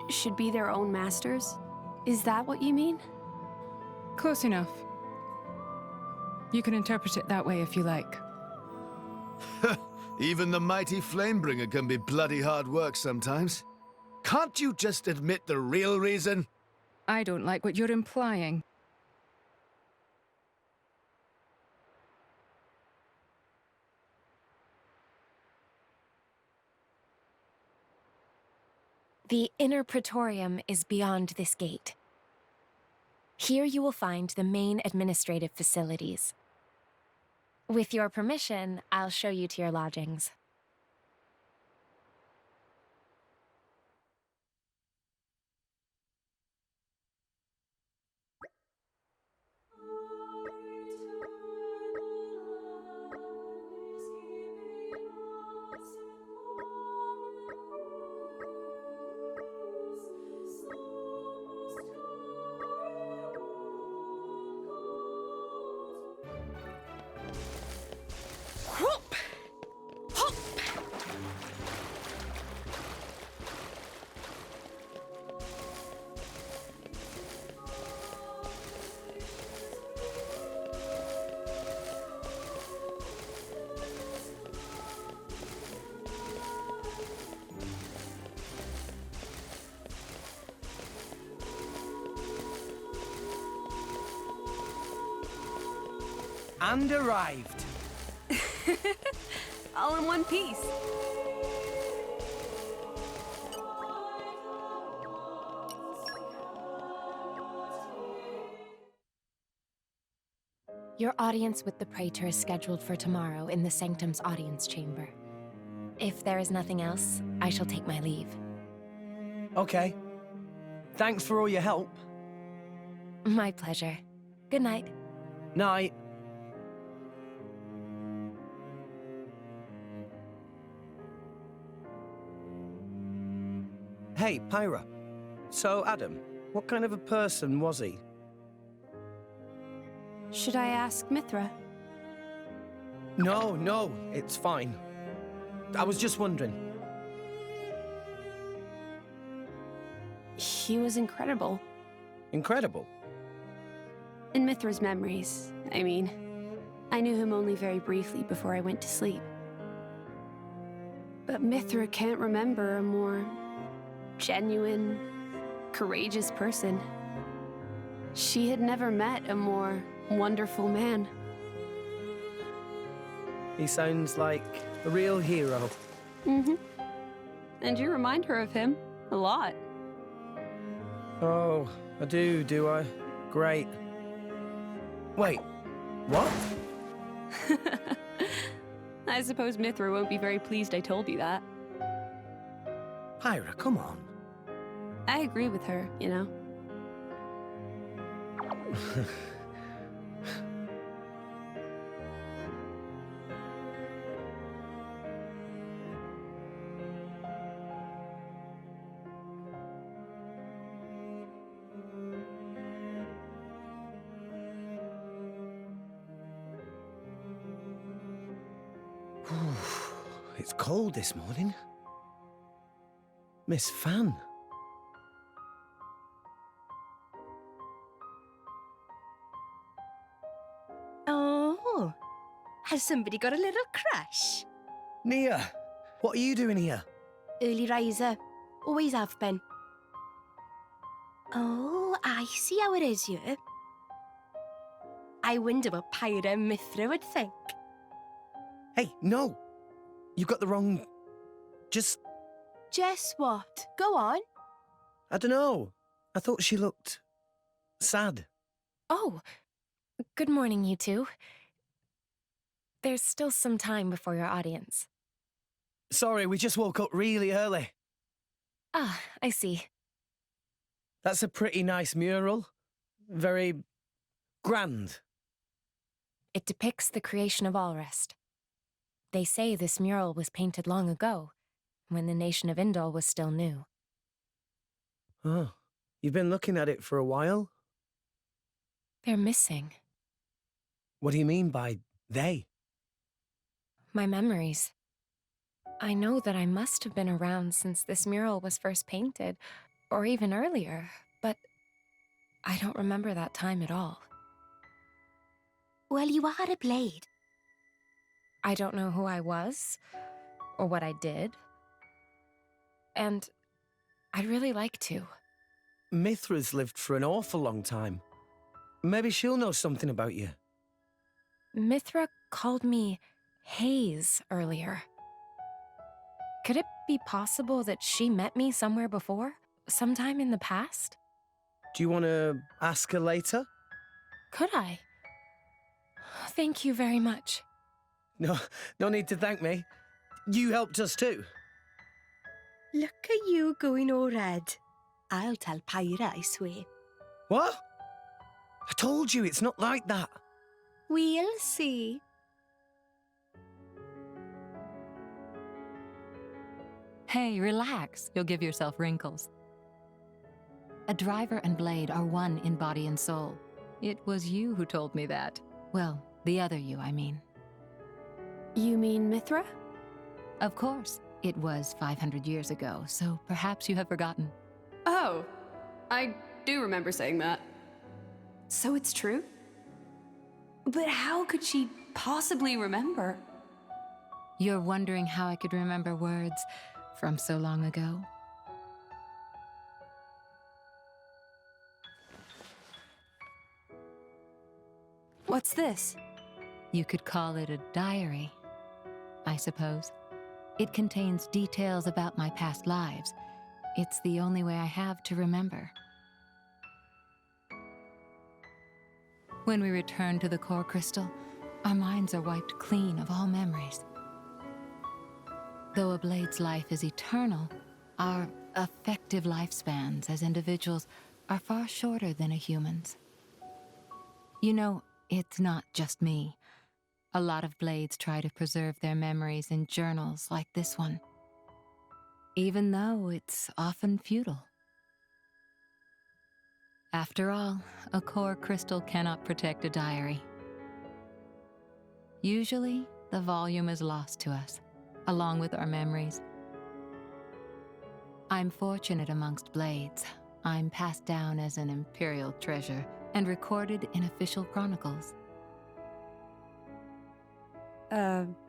should be their own masters? Is that what you mean? Close enough. You can interpret it that way if you like. Even the mighty Flamebringer can be bloody hard work sometimes. Can't you just admit the real reason? I don't like what you're implying. The inner Praetorium is beyond this gate. Here you will find the main administrative facilities. With your permission, I'll show you to your lodgings. And arrived. All in one piece. Your audience with the Praetor is scheduled for tomorrow in the Sanctum's audience chamber. If there is nothing else, I shall take my leave. Okay. Thanks for all your help. My pleasure. Good night. Night. Hey, Pyra. So, Adam, what kind of a person was he? Should I ask Mithra? No, it's fine. I was just wondering. He was incredible. Incredible? In Mithra's memories, I mean. I knew him only very briefly before I went to sleep. But Mithra can't remember a more genuine, courageous person. She had never met a more wonderful man. He sounds like a real hero. Mm-hmm. And you remind her of him a lot. Oh, I do I? Great. Wait, what? I suppose Mithra won't be very pleased I told you that. Pyra, come on. I agree with her, you know. It's cold this morning. Miss Fan. Oh, has somebody got a little crush? Nia, what are you doing here? Early riser. Always have been. Oh, I see how it is here. I wonder what Pyra and Mithra would think. Hey, no! You got the wrong... Just what? Go on. I don't know. I thought she looked... sad. Oh, good morning, you two. There's still some time before your audience. Sorry, we just woke up really early. Ah, I see. That's a pretty nice mural. Very... grand. It depicts the creation of Alrest. They say this mural was painted long ago, when the nation of Indol was still new. Oh, you've been looking at it for a while? They're missing. What do you mean by they? My memories. I know that I must have been around since this mural was first painted, or even earlier, but I don't remember that time at all. Well, you are a blade. I don't know who I was, or what I did. And I'd really like to. Mithra's lived for an awful long time. Maybe she'll know something about you. Mithra called me Hayes earlier. Could it be possible that she met me somewhere before? Sometime in the past? Do you want to ask her later? Could I? Thank you very much. No need to thank me. You helped us too. Look at you going all red. I'll tell Pyra, I swear. What? I told you, it's not like that. We'll see. Hey, relax. You'll give yourself wrinkles. A driver and blade are one in body and soul. It was you who told me that. Well, the other you, I mean. You mean Mithra? Of course. It was 500 years ago, so perhaps you have forgotten. Oh, I do remember saying that. So it's true? But how could she possibly remember? You're wondering how I could remember words from so long ago? What's this? You could call it a diary, I suppose. It contains details about my past lives. It's the only way I have to remember. When we return to the core crystal, our minds are wiped clean of all memories. Though a blade's life is eternal, our effective lifespans as individuals are far shorter than a human's. You know, it's not just me. A lot of blades try to preserve their memories in journals like this one, even though it's often futile. After all, a core crystal cannot protect a diary. Usually, the volume is lost to us, along with our memories. I'm fortunate amongst blades. I'm passed down as an imperial treasure and recorded in official chronicles.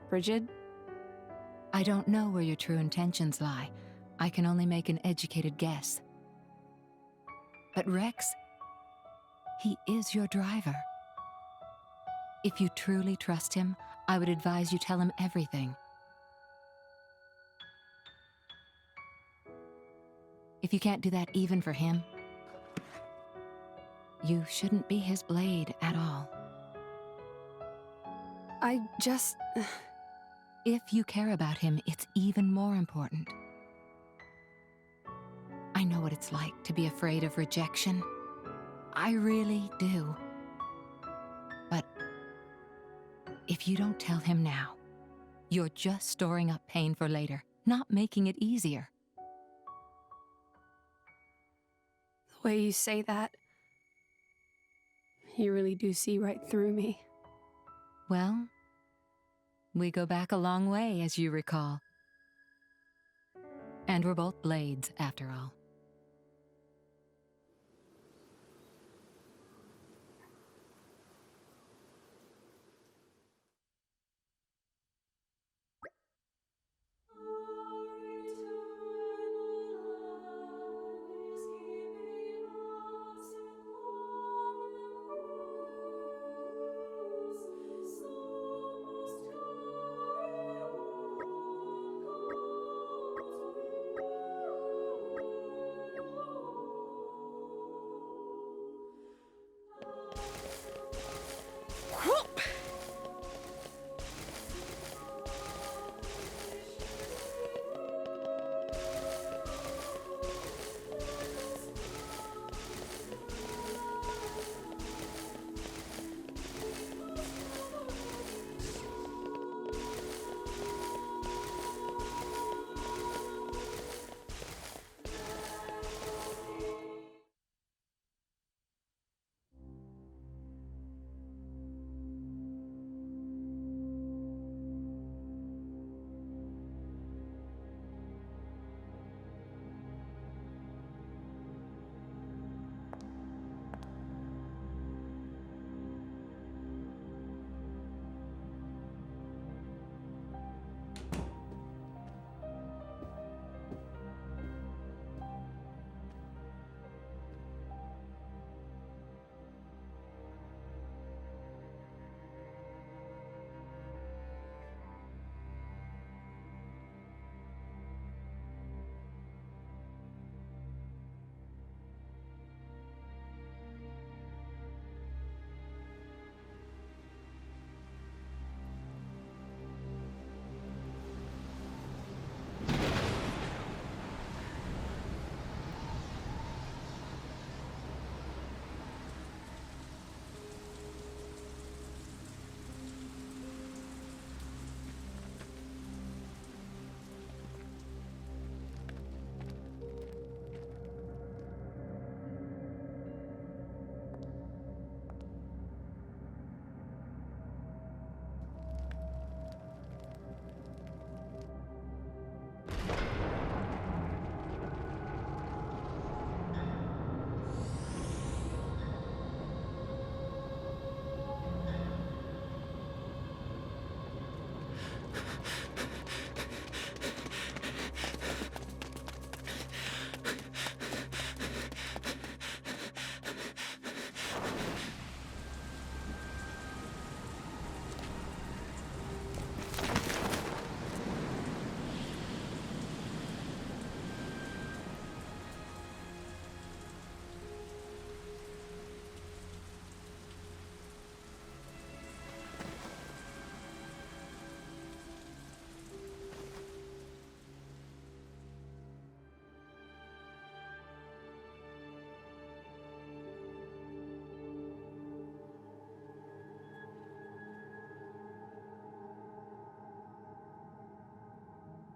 Bridget? I don't know where your true intentions lie. I can only make an educated guess. But Rex, he is your driver. If you truly trust him, I would advise you tell him everything. If you can't do that even for him, you shouldn't be his blade at all. I just... If you care about him, it's even more important. I know what it's like to be afraid of rejection. I really do. But if you don't tell him now, you're just storing up pain for later, not making it easier. The way you say that, you really do see right through me. Well, we go back a long way, as you recall. And we're both blades, after all.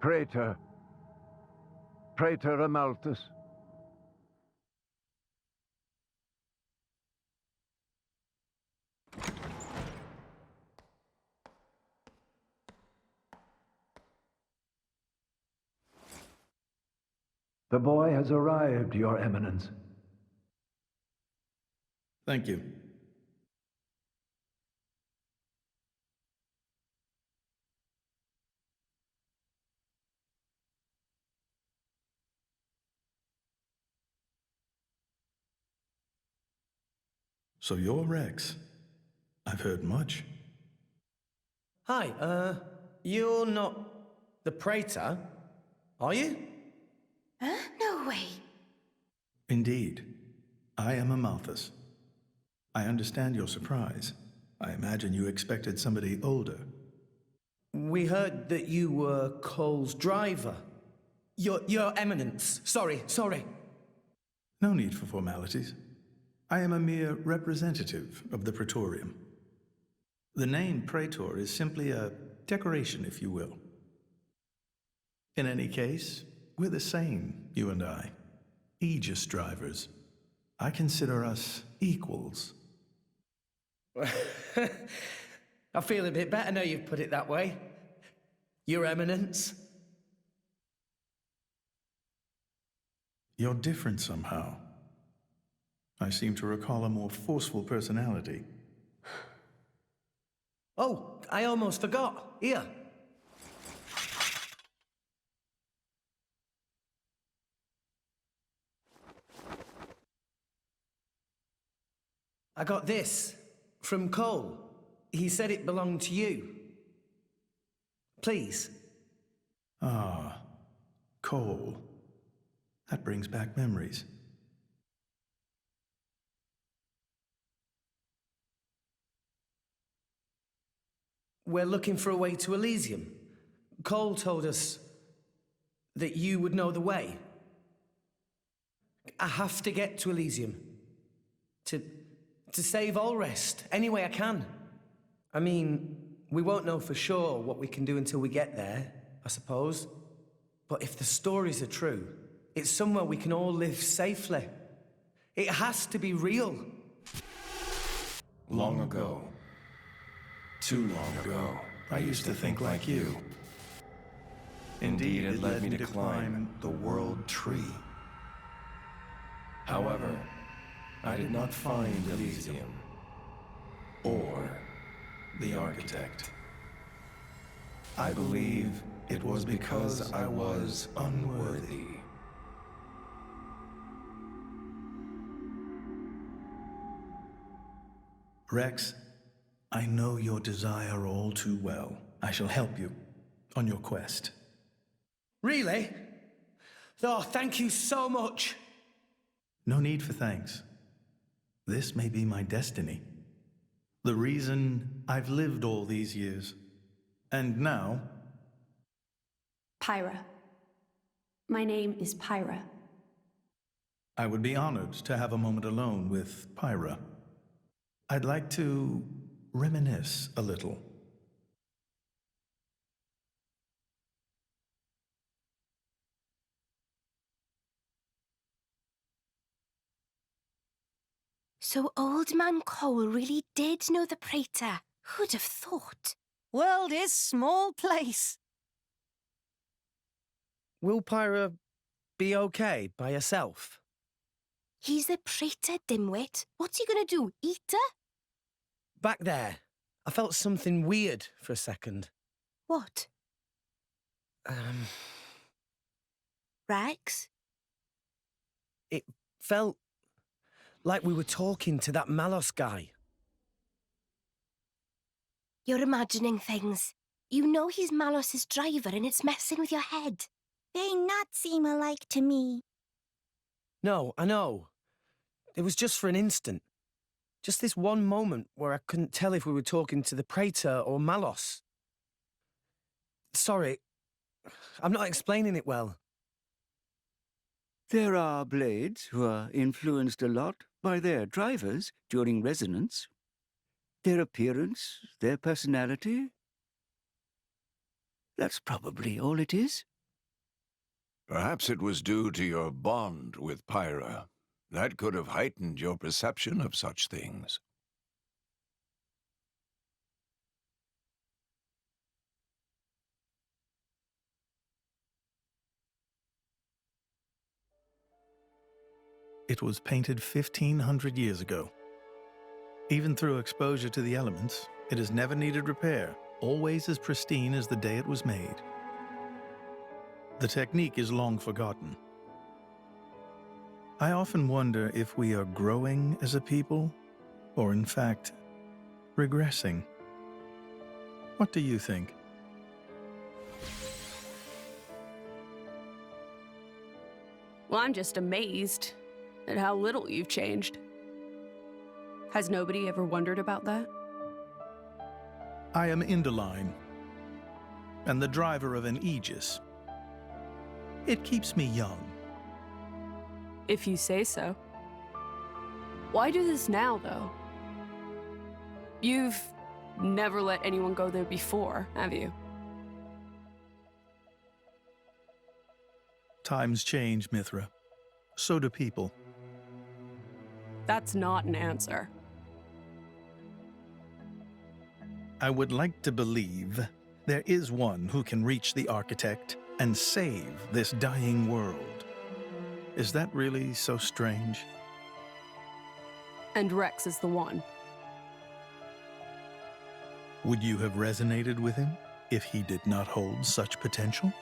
Praetor. Praetor Amalthus. The boy has arrived, Your Eminence. Thank you. So you're Rex. I've heard much. Hi, you're not the Praetor, are you? Huh? No way. Indeed. I am Amalthus. I understand your surprise. I imagine you expected somebody older. We heard that you were Cole's driver. Your Eminence. Sorry. No need for formalities. I am a mere representative of the Praetorium. The name Praetor is simply a decoration, if you will. In any case, we're the same, you and I. Aegis drivers. I consider us equals. I feel a bit better now you've put it that way. Your Eminence. You're different somehow. I seem to recall a more forceful personality. Oh, I almost forgot. Here. I got this from Cole. He said it belonged to you. Please. Ah, Cole. That brings back memories. We're looking for a way to Elysium. Cole told us that you would know the way. I have to get to Elysium. To save Allrest, any way I can. I mean, we won't know for sure what we can do until we get there, I suppose. But if the stories are true, it's somewhere we can all live safely. It has to be real. Long ago. Too long ago, I used to think like you. Indeed, it led me to climb the World Tree. However, I did not find Elysium. Or the Architect. I believe it was because I was unworthy. Rex, I know your desire all too well. I shall help you on your quest. Really? Oh, thank you so much. No need for thanks. This may be my destiny. The reason I've lived all these years. And now... Pyra. My name is Pyra. I would be honored to have a moment alone with Pyra. I'd like to reminisce a little. So Old Man Cole really did know the Praetor. Who'd have thought? World is small place. Will Pyra be okay by herself? He's the Praetor, dimwit. What's he gonna do, eat her? Back there, I felt something weird for a second. What? Rex? It felt like we were talking to that Malos guy. You're imagining things. You know he's Malos's driver and it's messing with your head. They not seem alike to me. No, I know. It was just for an instant. Just this one moment where I couldn't tell if we were talking to the Praetor or Malos. Sorry, I'm not explaining it well. There are blades who are influenced a lot by their drivers during resonance. Their appearance, their personality. That's probably all it is. Perhaps it was due to your bond with Pyra. That could have heightened your perception of such things. It was painted 1,500 years ago. Even through exposure to the elements, it has never needed repair, always as pristine as the day it was made. The technique is long forgotten. I often wonder if we are growing as a people, or in fact, regressing. What do you think? Well, I'm just amazed at how little you've changed. Has nobody ever wondered about that? I am Indoline, and the driver of an Aegis. It keeps me young. If you say so. Why do this now, though? You've never let anyone go there before, have you? Times change, Mithra. So do people. That's not an answer. I would like to believe there is one who can reach the Architect and save this dying world. Is that really so strange? And Rex is the one. Would you have resonated with him if he did not hold such potential?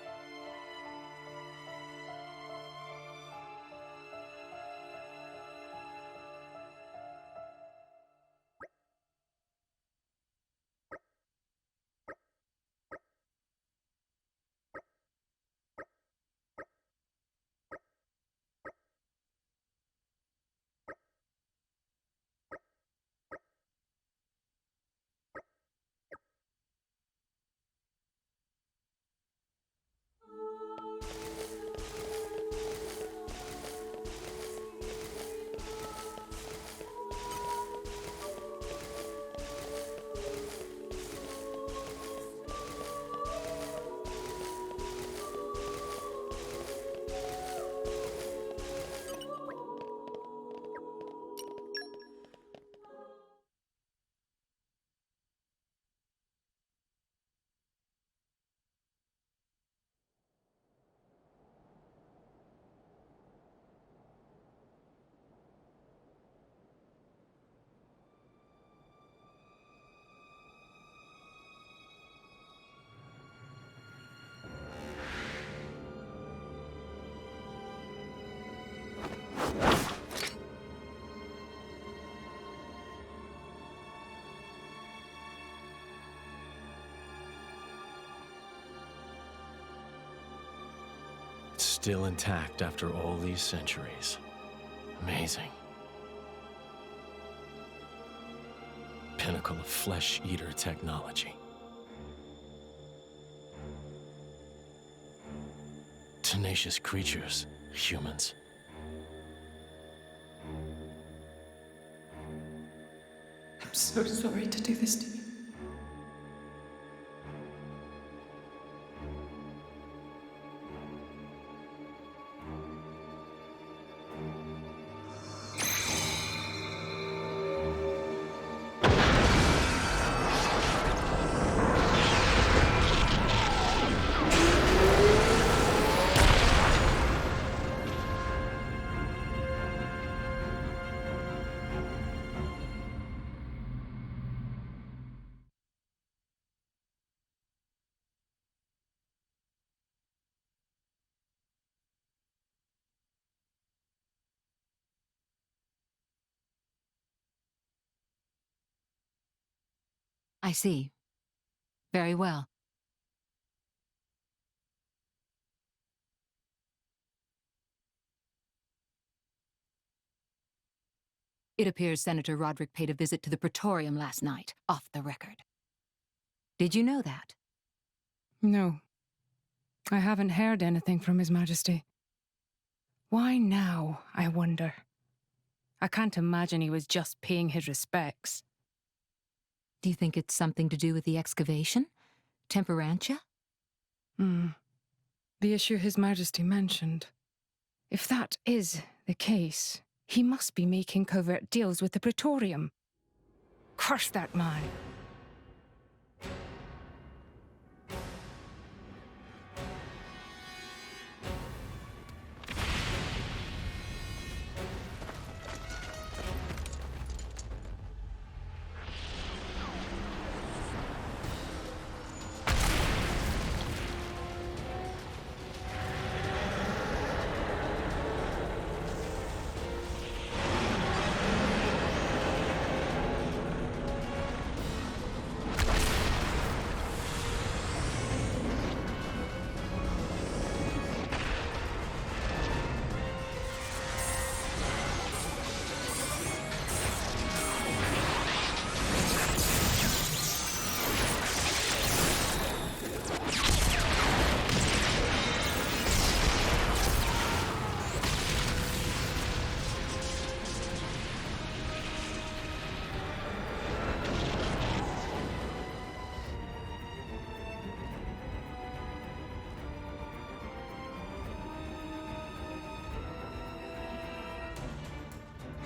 Still intact after all these centuries. Amazing. Pinnacle of flesh-eater technology. Tenacious creatures, humans. I'm so sorry to do this to you. I see. Very well. It appears Senator Roderick paid a visit to the Praetorium last night, off the record. Did you know that? No. I haven't heard anything from His Majesty. Why now, I wonder? I can't imagine he was just paying his respects. Do you think it's something to do with the excavation? Temperantia? The issue His Majesty mentioned. If that is the case, he must be making covert deals with the Praetorium. Curse that man!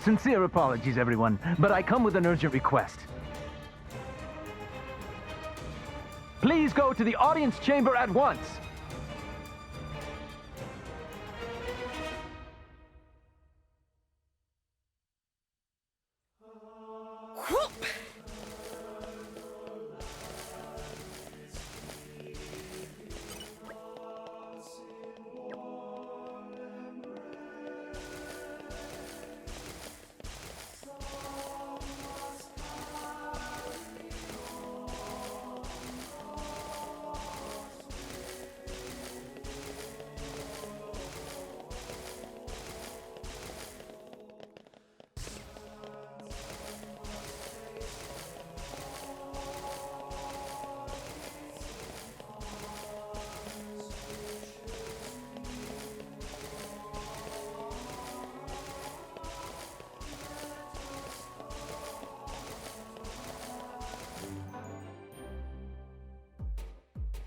Sincere apologies, everyone, but I come with an urgent request. Please go to the audience chamber at once.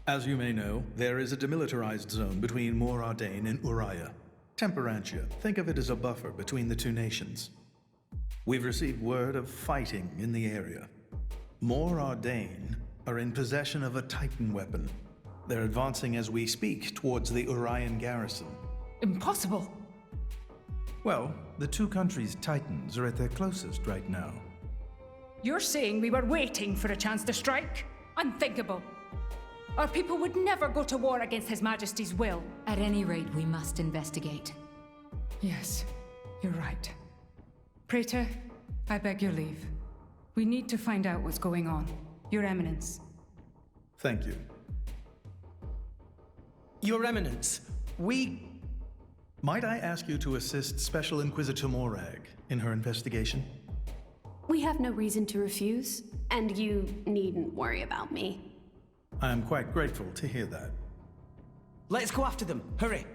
As you may know, there is a demilitarized zone between Mor Ardain and Uriah. Temperantia, think of it as a buffer between the two nations. We've received word of fighting in the area. Mor Ardain are in possession of a Titan weapon. They're advancing as we speak towards the Urian garrison. Impossible. Well, the two countries' Titans are at their closest right now. You're saying we were waiting for a chance to strike? Unthinkable. Our people would never go to war against His Majesty's will. At any rate, we must investigate. Yes, you're right. Praetor, I beg your leave. We need to find out what's going on. Your Eminence. Thank you. Your Eminence, we... Might I ask you to assist Special Inquisitor Morag in her investigation? We have no reason to refuse, and you needn't worry about me. I am quite grateful to hear that. Let's go after them. Hurry.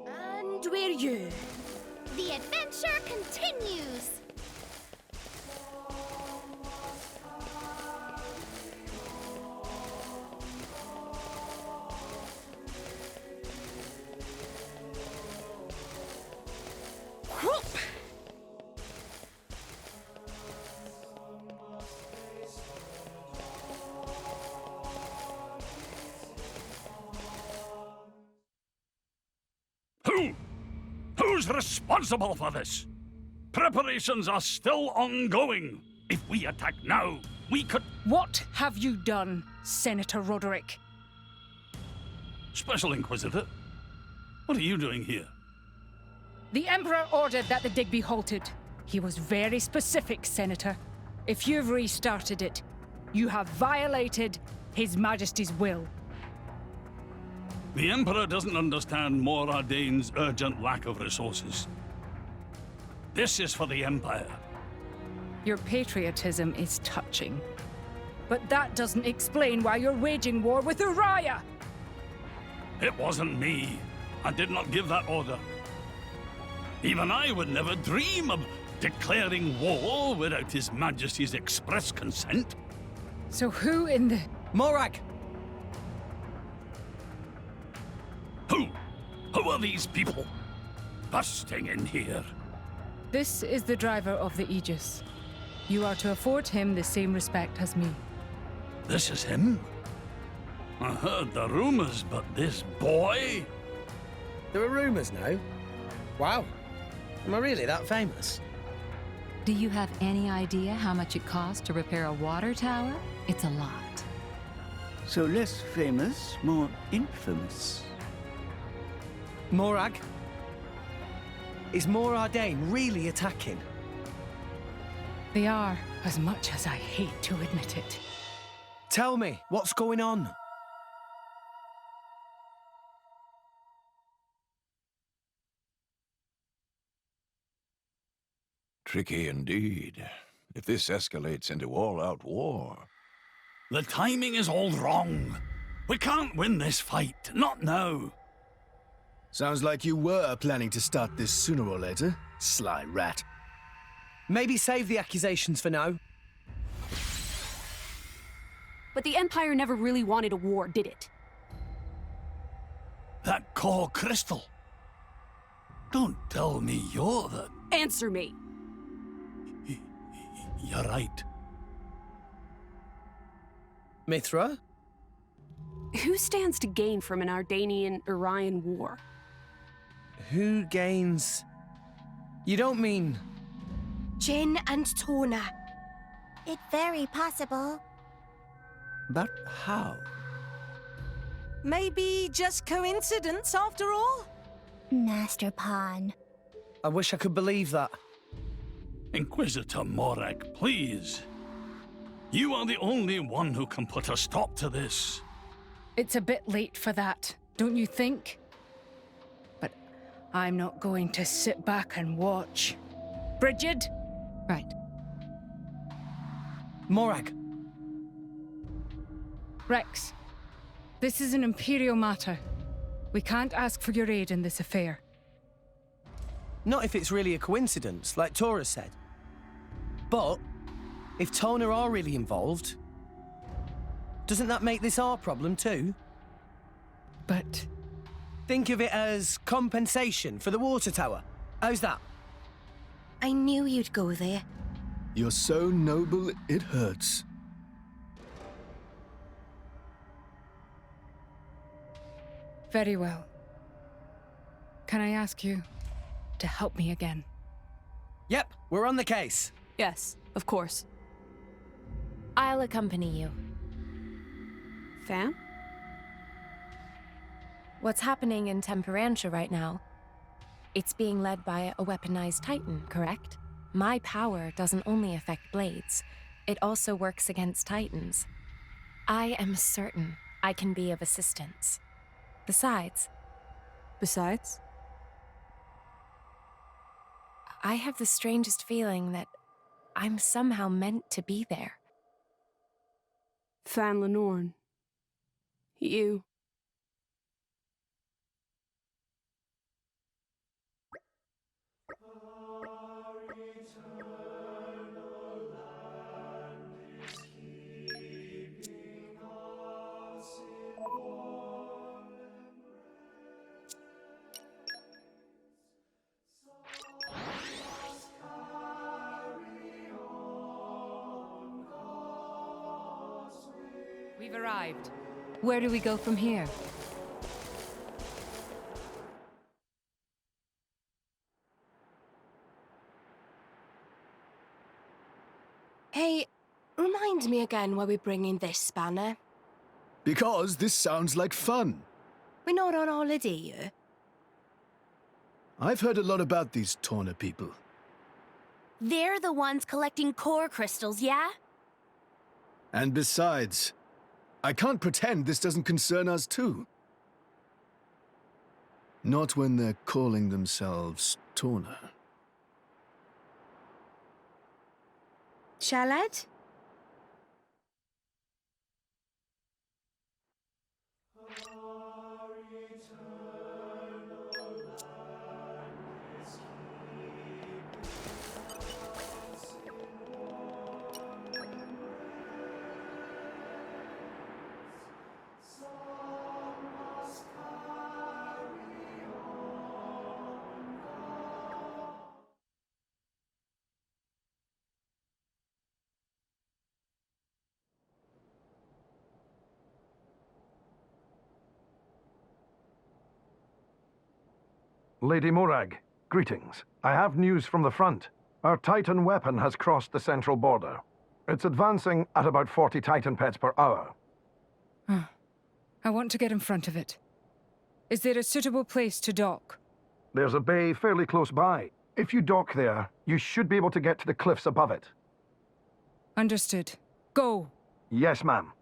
And we're you. The adventure continues! Who's responsible for this? Preparations are still ongoing. If we attack now, we could... What have you done, Senator Roderick? Special Inquisitor, what are you doing here? The Emperor ordered that the dig be halted. He was very specific, Senator. If you've restarted it, you have violated His Majesty's will. The Emperor doesn't understand Mor Ardain's urgent lack of resources. This is for the Empire. Your patriotism is touching. But that doesn't explain why you're waging war with Uriah! It wasn't me. I did not give that order. Even I would never dream of declaring war without His Majesty's express consent. So who in the... Morag! Who are these people busting in here? This is the driver of the Aegis. You are to afford him the same respect as me. This is him? I heard the rumors, but this boy? There are rumors now? Wow. Am I really that famous? Do you have any idea how much it costs to repair a water tower? It's a lot. So less famous, more infamous. Morag? Is Mor Ardain really attacking? They are, as much as I hate to admit it. Tell me, what's going on? Tricky indeed. If this escalates into all-out war... The timing is all wrong. We can't win this fight. Not now. Sounds like you were planning to start this sooner or later, sly rat. Maybe save the accusations for now. But the Empire never really wanted a war, did it? That core crystal. Don't tell me you're the... Answer me! You're right. Mithra? Who stands to gain from an Ardanian-Orion war? Who gains... You don't mean... Jin and Tona. It's very possible. But how? Maybe just coincidence after all? Master Pawn. I wish I could believe that. Inquisitor Morag, please. You are the only one who can put a stop to this. It's a bit late for that, don't you think? But I'm not going to sit back and watch. Bridget? Right. Morag. Rex, this is an Imperial matter. We can't ask for your aid in this affair. Not if it's really a coincidence, like Tora said. But if Tona are really involved, doesn't that make this our problem too? But... Think of it as compensation for the water tower. How's that? I knew you'd go there. You're so noble, it hurts. Very well. Can I ask you to help me again? Yep, we're on the case. Yes, of course. I'll accompany you. Fam? What's happening in Temperantia right now? It's being led by a weaponized Titan, correct? My power doesn't only affect blades, it also works against Titans. I am certain I can be of assistance. Besides? I have the strangest feeling that I'm somehow meant to be there. Fan Lenorn. You. We've arrived. Where do we go from here? Hey, remind me again why we're bringing this spanner. Because this sounds like fun. We're not on holiday here. I've heard a lot about these Tawna people. They're the ones collecting core crystals, yeah? And besides, I can't pretend this doesn't concern us too. Not when they're calling themselves Tawna. Shalad? Lady Morag, greetings. I have news from the front. Our Titan weapon has crossed the central border. It's advancing at about 40 Titan pets per hour. I want to get in front of it. Is there a suitable place to dock? There's a bay fairly close by. If you dock there, you should be able to get to the cliffs above it. Understood. Go! Yes, ma'am.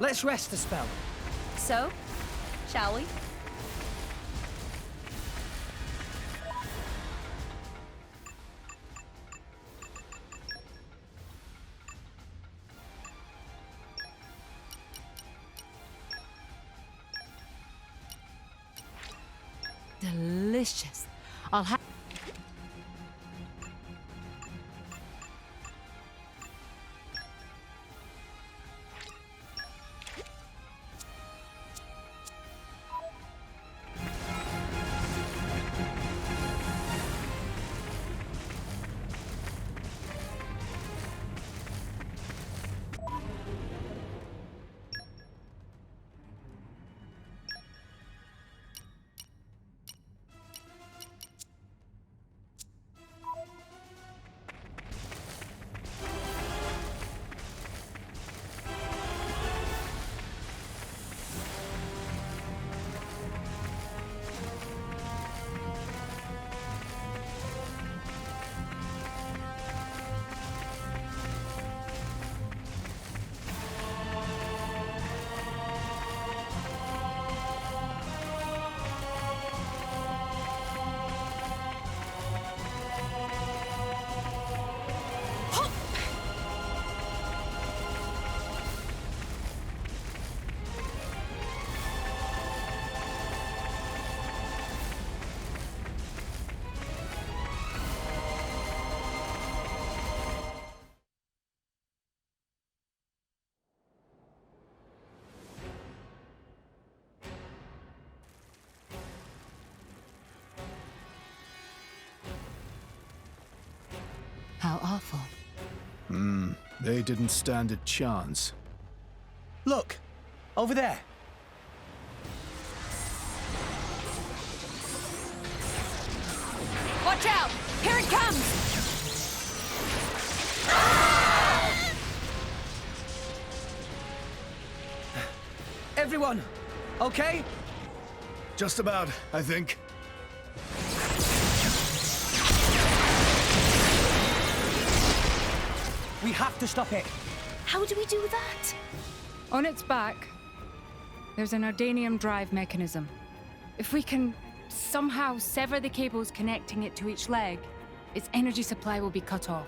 Let's rest a spell. So, shall we? Delicious. I'll have... How awful. They didn't stand a chance. Look! Over there! Watch out! Here it comes! Everyone, okay? Just about, I think. We have to stop it. How do we do that? On its back, there's an Ardanium drive mechanism. If we can somehow sever the cables connecting it to each leg, its energy supply will be cut off.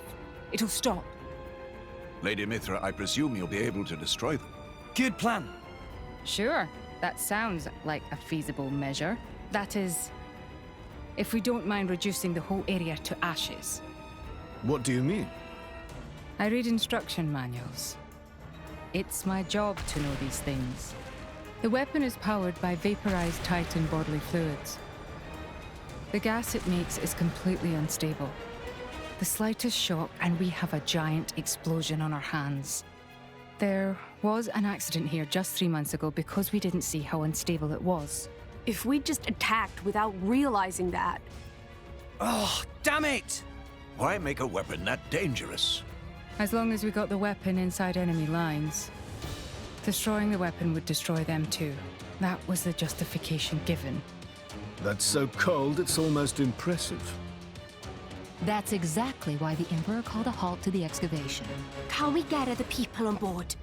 It'll stop. Lady Mithra, I presume you'll be able to destroy them. Good plan. Sure, that sounds like a feasible measure. That is, if we don't mind reducing the whole area to ashes. What do you mean? I read instruction manuals. It's my job to know these things. The weapon is powered by vaporized Titan bodily fluids. The gas it makes is completely unstable. The slightest shock and we have a giant explosion on our hands. There was an accident here just 3 months ago because we didn't see how unstable it was. If we just attacked without realizing that... Oh, damn it! Why make a weapon that dangerous? As long as we got the weapon inside enemy lines, destroying the weapon would destroy them too. That was the justification given. That's so cold, it's almost impressive. That's exactly why the Emperor called a halt to the excavation. Can we gather the people on board?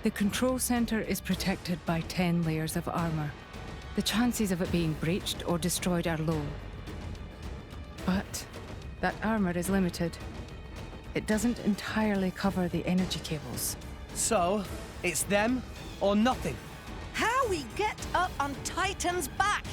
The control center is protected by 10 layers of armor. The chances of it being breached or destroyed are low. But that armor is limited. It doesn't entirely cover the energy cables. So, it's them or nothing. How we get up on Titan's back?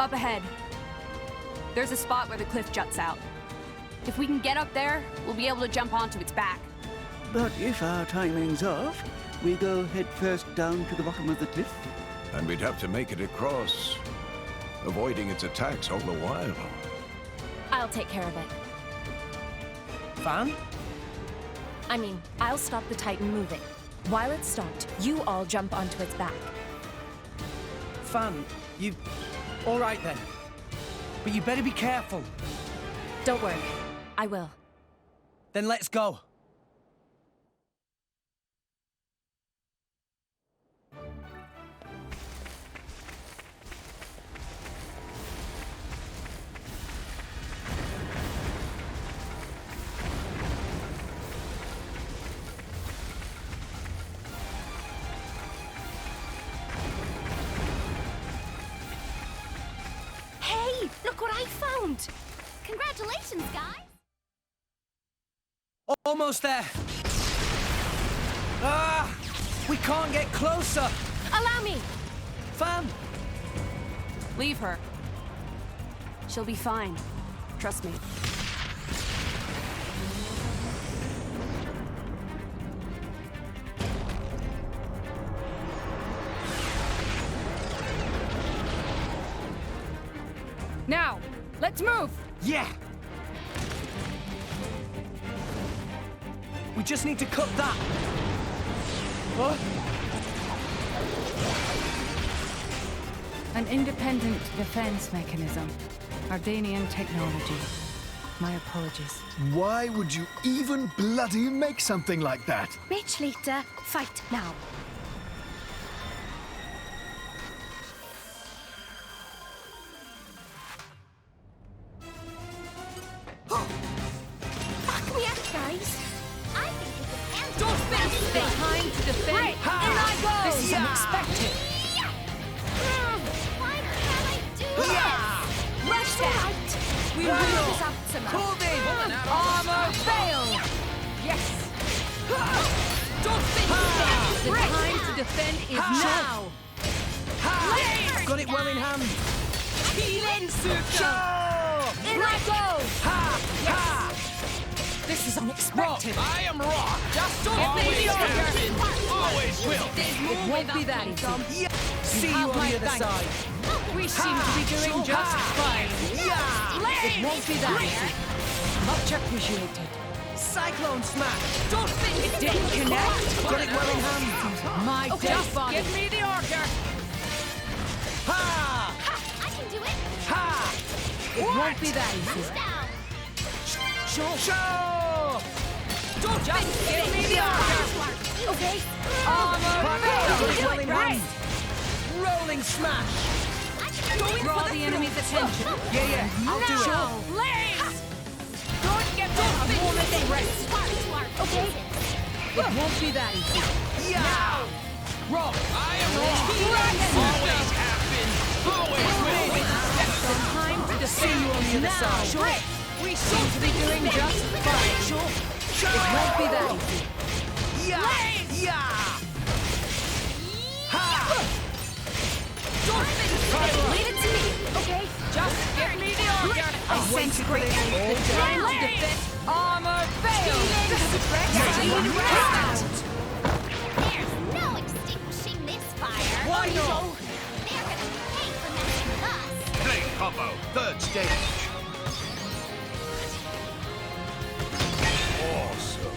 Up ahead. There's a spot where the cliff juts out. If we can get up there, we'll be able to jump onto its back. But if our timing's off, we go head first down to the bottom of the cliff. And we'd have to make it across, avoiding its attacks all the while. I'll take care of it. Fan? I mean, I'll stop the Titan moving. While it's stopped, you all jump onto its back. Fan, you... All right then. But you better be careful. Don't worry. I will. Then let's go. Hey, look what I found! Congratulations, guys! Almost there. Ah! We can't get closer. Allow me! Fam! Leave her. She'll be fine. Trust me. Now, let's move! Yeah! We just need to cut that. What? An independent defense mechanism. Ardanian technology. My apologies. Why would you even bloody make something like that? Rich later, fight now. Back me up, guys. I think we can handle Don't it. face the time to defend. Right, In I go! This is unexpected. Why can't I do this? Rush right. We We'll will. this out some Armor fail! Yes! Don't face the time to defend is now! Got it well in hand. Healing circle! Sure! In I go! Ha! This is unexpected! I am Rock. Just don't Always face the have order! been. Always will. It won't be that easy. Yeah. See you on the other side. We seem to be doing just fine. Yeah! It won't be that easy. Much appreciated. Cyclone smash. Don't think it didn't connect. Got it well in hand. My death body. Give me the order. Ha! I can do it. Ha! It won't be that easy. Down. Sure! Don't just give me the order. Okay. Armor Got it well in fail. hand. Rolling smash. Draw the enemy's attention. Yeah, I'll do it. Now, Blaze! Don't get a moment's rest. Okay. It won't be that easy. Yeah! Rock! I am Rock. Always have been. Always will. Some time to defend you on the other now. side. Sure. We seem to be doing just fine. It won't be that easy. Yeah! Yeah! Ha! Leave it to me. Okay, just give me the order. I sense great energy. Time to defend. Armor fail. There's no extinguishing this fire. Why not? They're gonna pay for messing with us. Blade combo, third stage. Awesome.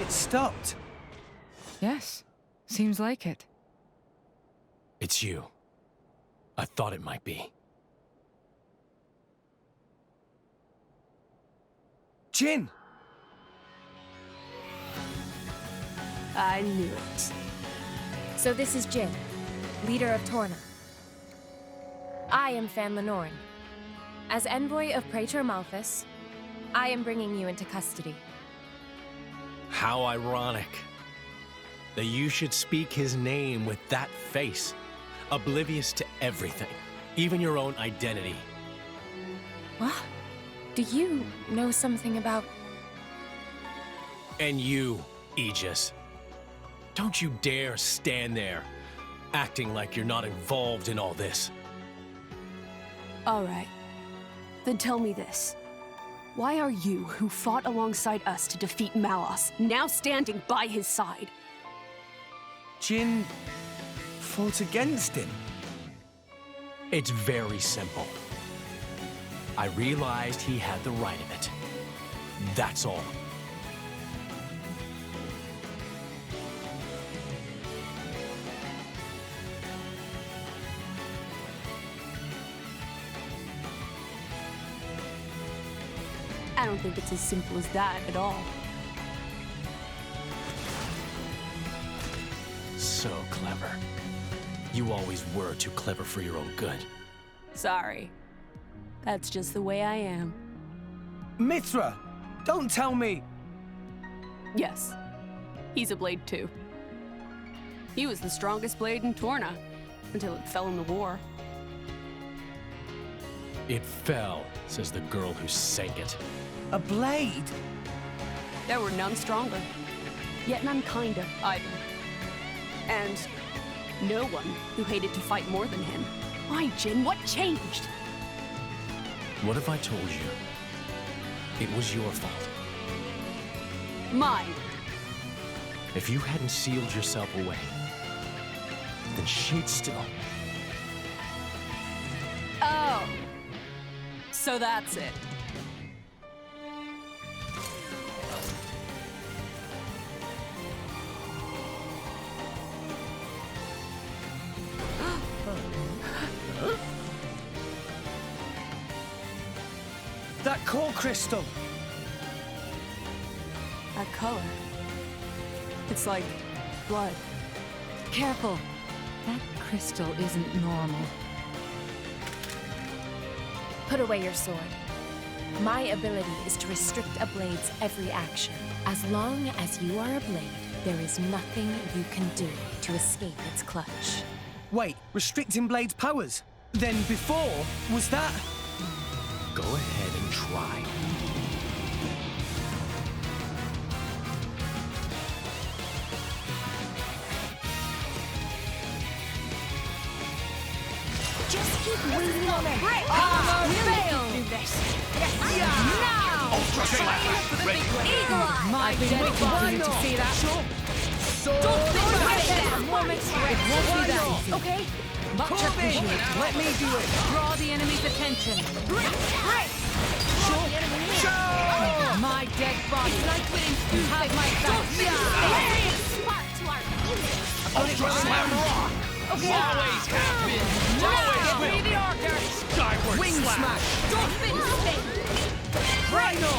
It stopped. Yes, seems like it. It's you. I thought it might be. Jin! I knew it. So this is Jin, leader of Torna. I am Fan Lenoren. As envoy of Praetor Malthus, I am bringing you into custody. How ironic that you should speak his name with that face, oblivious to everything, even your own identity. What? Do you know something about... And you, Aegis. Don't you dare stand there, acting like you're not involved in all this. All right. Then tell me this. Why are you, who fought alongside us to defeat Malos, now standing by his side? Jin fought against him. It's very simple. I realized he had the right of it. That's all. I don't think it's as simple as that at all. so clever. You always were too clever for your own good. Sorry. That's just the way I am. Mithra! Don't tell me! Yes. He's a blade too. He was the strongest blade in Torna, until it fell in the war. It fell, says the girl who sank it. A blade? There were none stronger, yet none kinder either. And no one who hated to fight more than him. Why, Jin? What changed? What if I told you it was your fault? Mine. If you hadn't sealed yourself away, then she'd still... Oh. So that's it. That core crystal! That color. It's like blood. Careful. That crystal isn't normal. Put away your sword. My ability is to restrict a blade's every action. As long as you are a blade, there is nothing you can do to escape its clutch. Wait, restricting Blade's powers? Then before, was that... Go ahead and try. Just keep waiting on it. Fail! Do this. Now! Ultra Slash! Ready. Eagle Eye! My dedication for you to see that. Don't think about it for a moment. It won't be that easy. Okay? Much appreciated. Let me do it! Draw the enemy's attention. My dead body. It's like winning food. Have my back. Spark to our music. Ultra Slam Rock! Okay. Always have been! Now! Free the order. Skyward Wing Slash! smash! Don't spin spin. Rhino!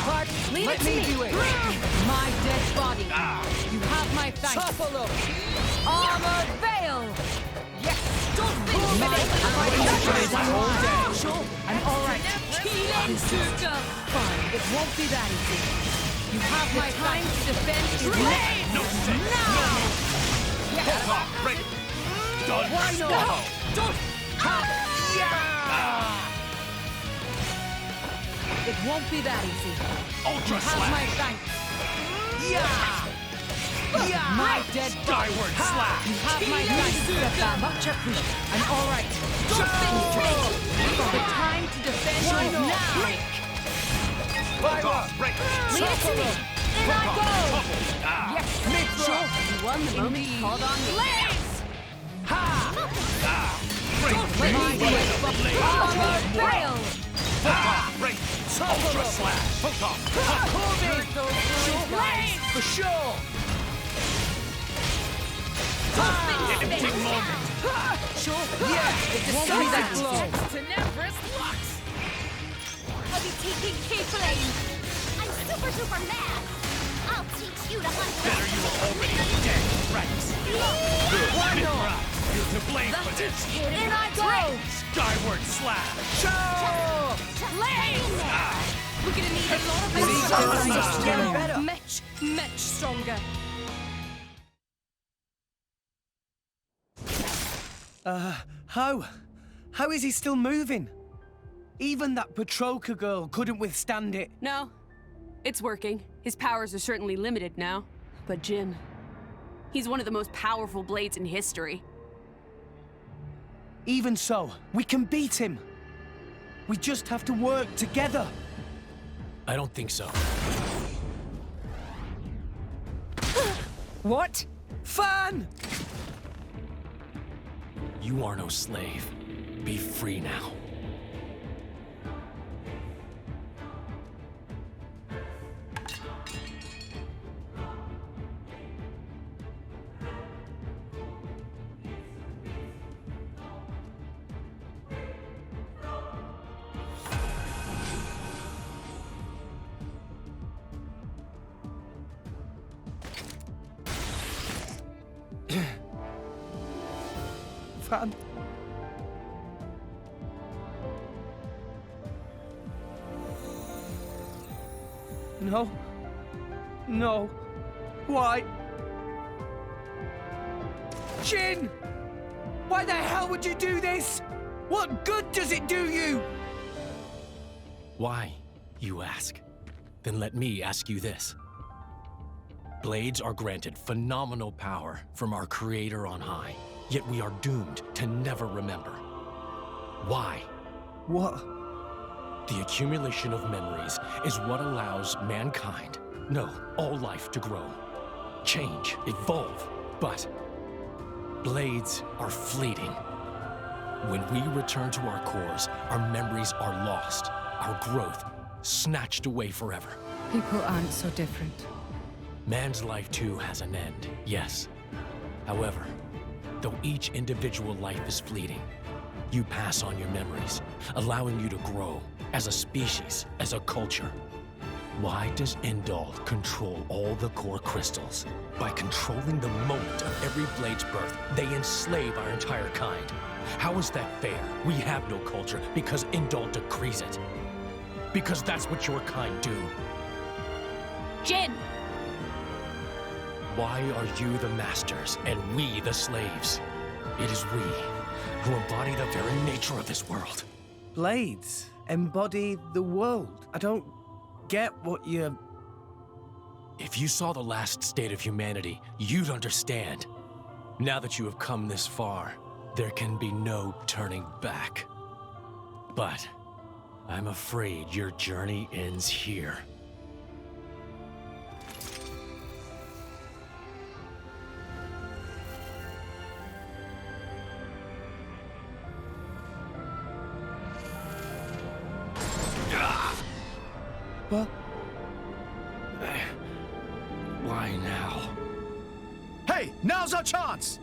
Clark, leave Let it to me do it! My dead body. You have my thanks. Topple up! Armor Veil. Yes. Don't spin spin. I'm all right. Fine. It won't be that easy. You have my time to defend is now. No sense! Now. Hold on! Break! Done! Rhino! Don't. Yeah! It won't be that easy. Ultra You have my Slash! thanks. Yeah! Yeah! My dead body. Skyward Slash! You have my thanks. Much appreciated. I'm all right. Don't spin the time to defend is now. Hold on! Break! Lead it to me. In I go. Yes, Mithra! you won the moment you called on me. Blaze! Ah! Break! My dead body. Armor Veil. Break! Ultra Slash! Hold on! Blaze! For sure! Empty moment! Sure. Yeah! It won't be that Decisive blow! Tenebris Lux. I'll be taking K-Plane. I'm super duper mad. I'll teach you to hunt. Better you were already dead, Rex! Good, Mithra! You're to blame for this! In I go. Skyward Slash! Blaze! We're gonna need a lot of this. Much stronger. How is he still moving? Even that Petroka girl couldn't withstand it. No. It's working. His powers are certainly limited now. But Jin, he's one of the most powerful blades in history. Even so, we can beat him. We just have to work together. I don't think so. What? Fan! You are no slave. Be free now. Van. No. No. Why? Jin! Why the hell would you do this? What good does it do you? Why, you ask? Then let me ask you this. Blades are granted phenomenal power from our Creator on high, yet we are doomed to never remember. Why? What? The accumulation of memories is what allows mankind, no, all life to grow, change, evolve, but blades are fleeting. When we return to our cores, our memories are lost, our growth snatched away forever. People aren't so different. Man's life too has an end, yes. However, though each individual life is fleeting, you pass on your memories, allowing you to grow as a species, as a culture. Why does Indal control all the core crystals? By controlling the moment of every blade's birth, they enslave our entire kind. How is that fair? We have no culture because Indal decrees it. Because that's what your kind do. Jin! Why are you the masters and we the slaves? It is we who embody the very nature of this world. Blades embody the world. I don't get what you're... If you saw the last state of humanity, you'd understand. Now that you have come this far, there can be no turning back. But I'm afraid your journey ends here. What? Why now? Hey, now's our chance!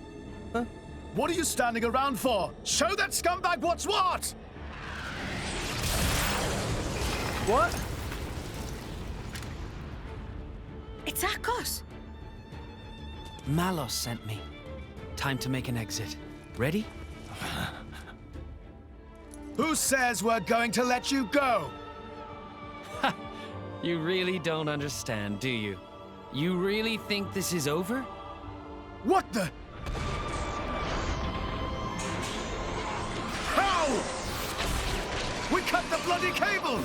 Huh? What are you standing around for? Show that scumbag what's what! What? It's Akos. Malos sent me. Time to make an exit. Ready? Who says we're going to let you go? You really don't understand, do you? You really think this is over? What the? How? We cut the bloody cable!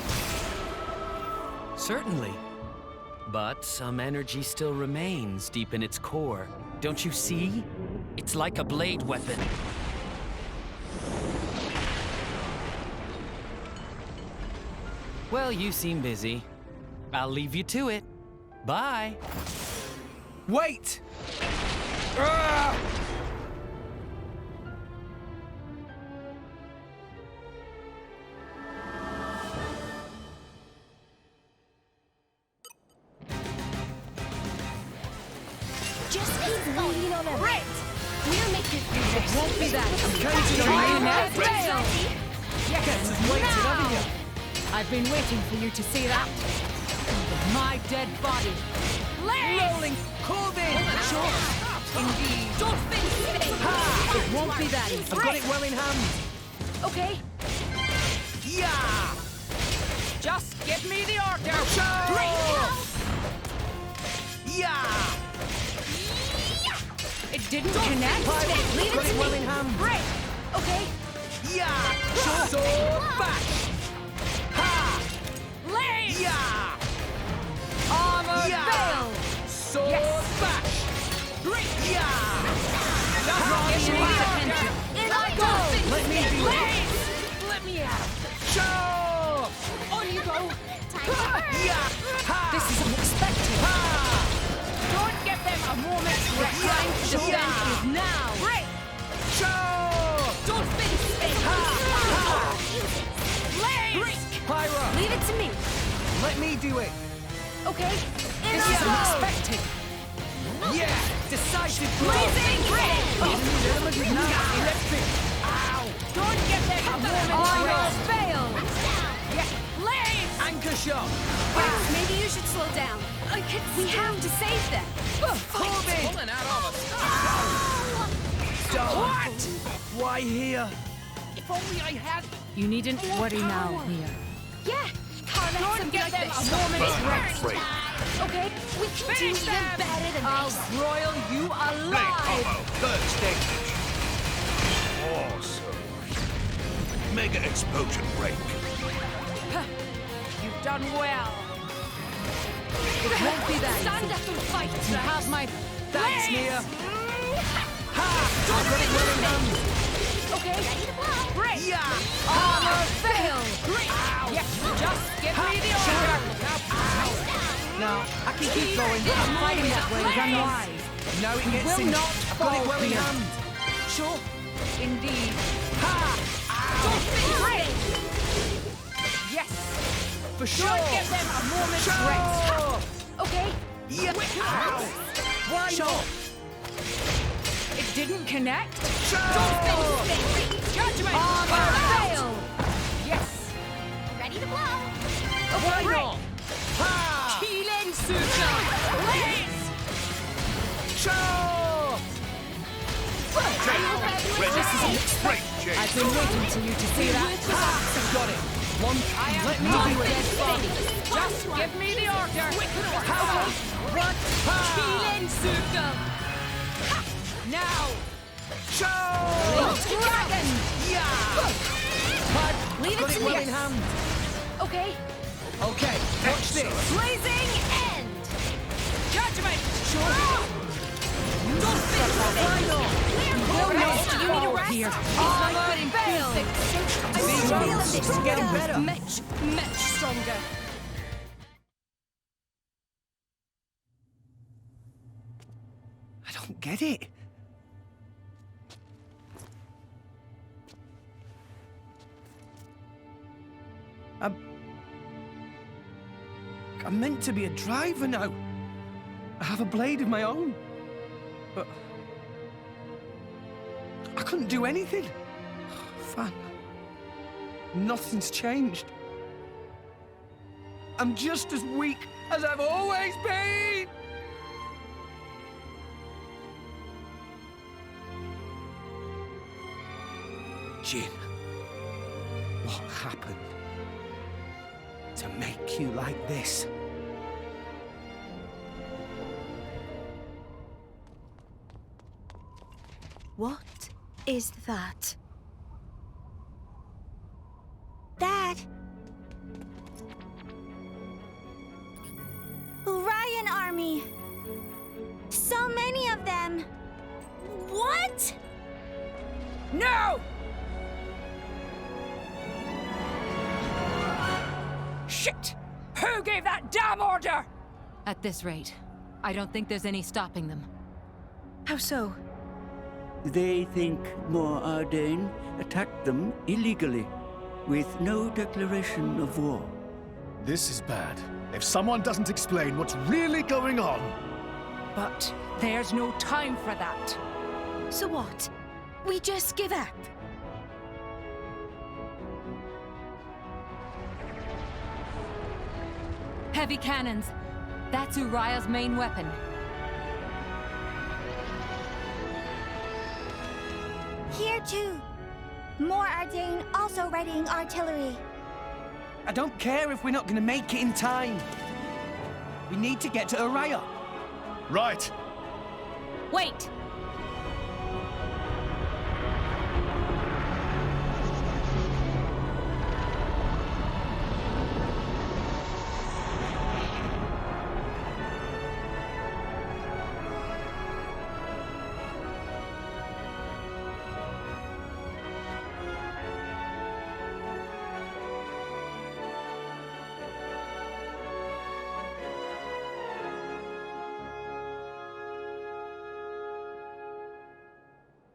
Certainly. But some energy still remains deep in its core. Don't you see? It's like a blade weapon. Well, you seem busy. I'll leave you to it. Bye. Wait! Just keep leaning on him. Right! We'll make it. It won't be that. I'm counting on you now. Yes, It's waiting, haven't you? I've been waiting for you to say that. My dead body. Rolling Corbin! Sure. Indeed. Don't finish it! It won't be that easy. I've got it well in hand. Okay. Yeah! Just give me the order. Yeah! It didn't connect. Leave Got it it to well me. in hand. Right. Okay. Yeah! Sword back! Ha! Lay! Yeah! Armor Yeah! veil. Sword Yes. back! Yeah! Give me the attention. In I go. Let me do it! Please. Let me out. Show! On you go. Yeah! Ha! This is unexpected. Ha! Don't give them a moment's rest. Time to defend Yeah. is now. Right. Show! Don't finish it. Ha! Blaze. Pyra! Leave it to me. Let me do it! Okay. In This I is go. unexpected. Yeah! Decisive blow! Blazing red. Element is now electric! Ow! Don't give them a moment's Armor rest. veil. Blaze. Anchor shot! Wait, maybe you should slow down. We have to save them. Corbin! Pulling out all the stops. die here. If only I had... You needn't worry now, Mia. Yeah, Don't get them a moment's rest. Okay, we can do Finish even them! better than I'll this. broil you alive! Third stage. Awesome. Mega explosion break. You've done well. It won't be that Stand easy. up and fight, You have my Thanks, blade. Mia. Ha! I've got it well in hand. Okay, ready to blow. Break! Yeah! Armor fail! Yes, just give me the order! No, I can keep going. I'm fighting that way, run wide. No, it You gets will in. not I've got it fall well in here. hand. Sure. Indeed. Ha! Break! Yes! For sure! Don't give them a moment's rest. Sure! Okay, Yeah! Ow! Why not? It didn't connect. Sure! Judgment! Armor fail! Yes! Ready to blow. Why Break! not? Ha! Healing suture! Blaze! Sure! Break, Jake. I've been waiting for you to see that. Got it. One. I am Let me not do it. dead body. Just give me the order. What? Healing suture! Now! Sure! Dragon! Yeah! leave Got it it to well me. in hand. Okay, Okay, watch this. Blazing end. Judgment! Why not? Will not rest. You need a fall rest. here. Armor fail! It's getting better. much stronger. I don't get it. I'm meant to be a driver now. I have a blade of my own. But I couldn't do anything. Fan. Nothing's changed. I'm just as weak as I've always been. Jin, what happened to make you like this? What is that? That... Orion Army! So many of them! What? No! Shit! Who gave that damn order? At this rate, I don't think there's any stopping them. How so? They think Mor Ardain attacked them illegally, with no declaration of war. This is bad. If someone doesn't explain what's really going on... But there's no time for that. So what? We just give up? Heavy cannons. That's Uriah's main weapon. Here too. Mor Ardain also readying artillery. I don't care if we're not going to make it in time. We need to get to Uriah. Right. Wait!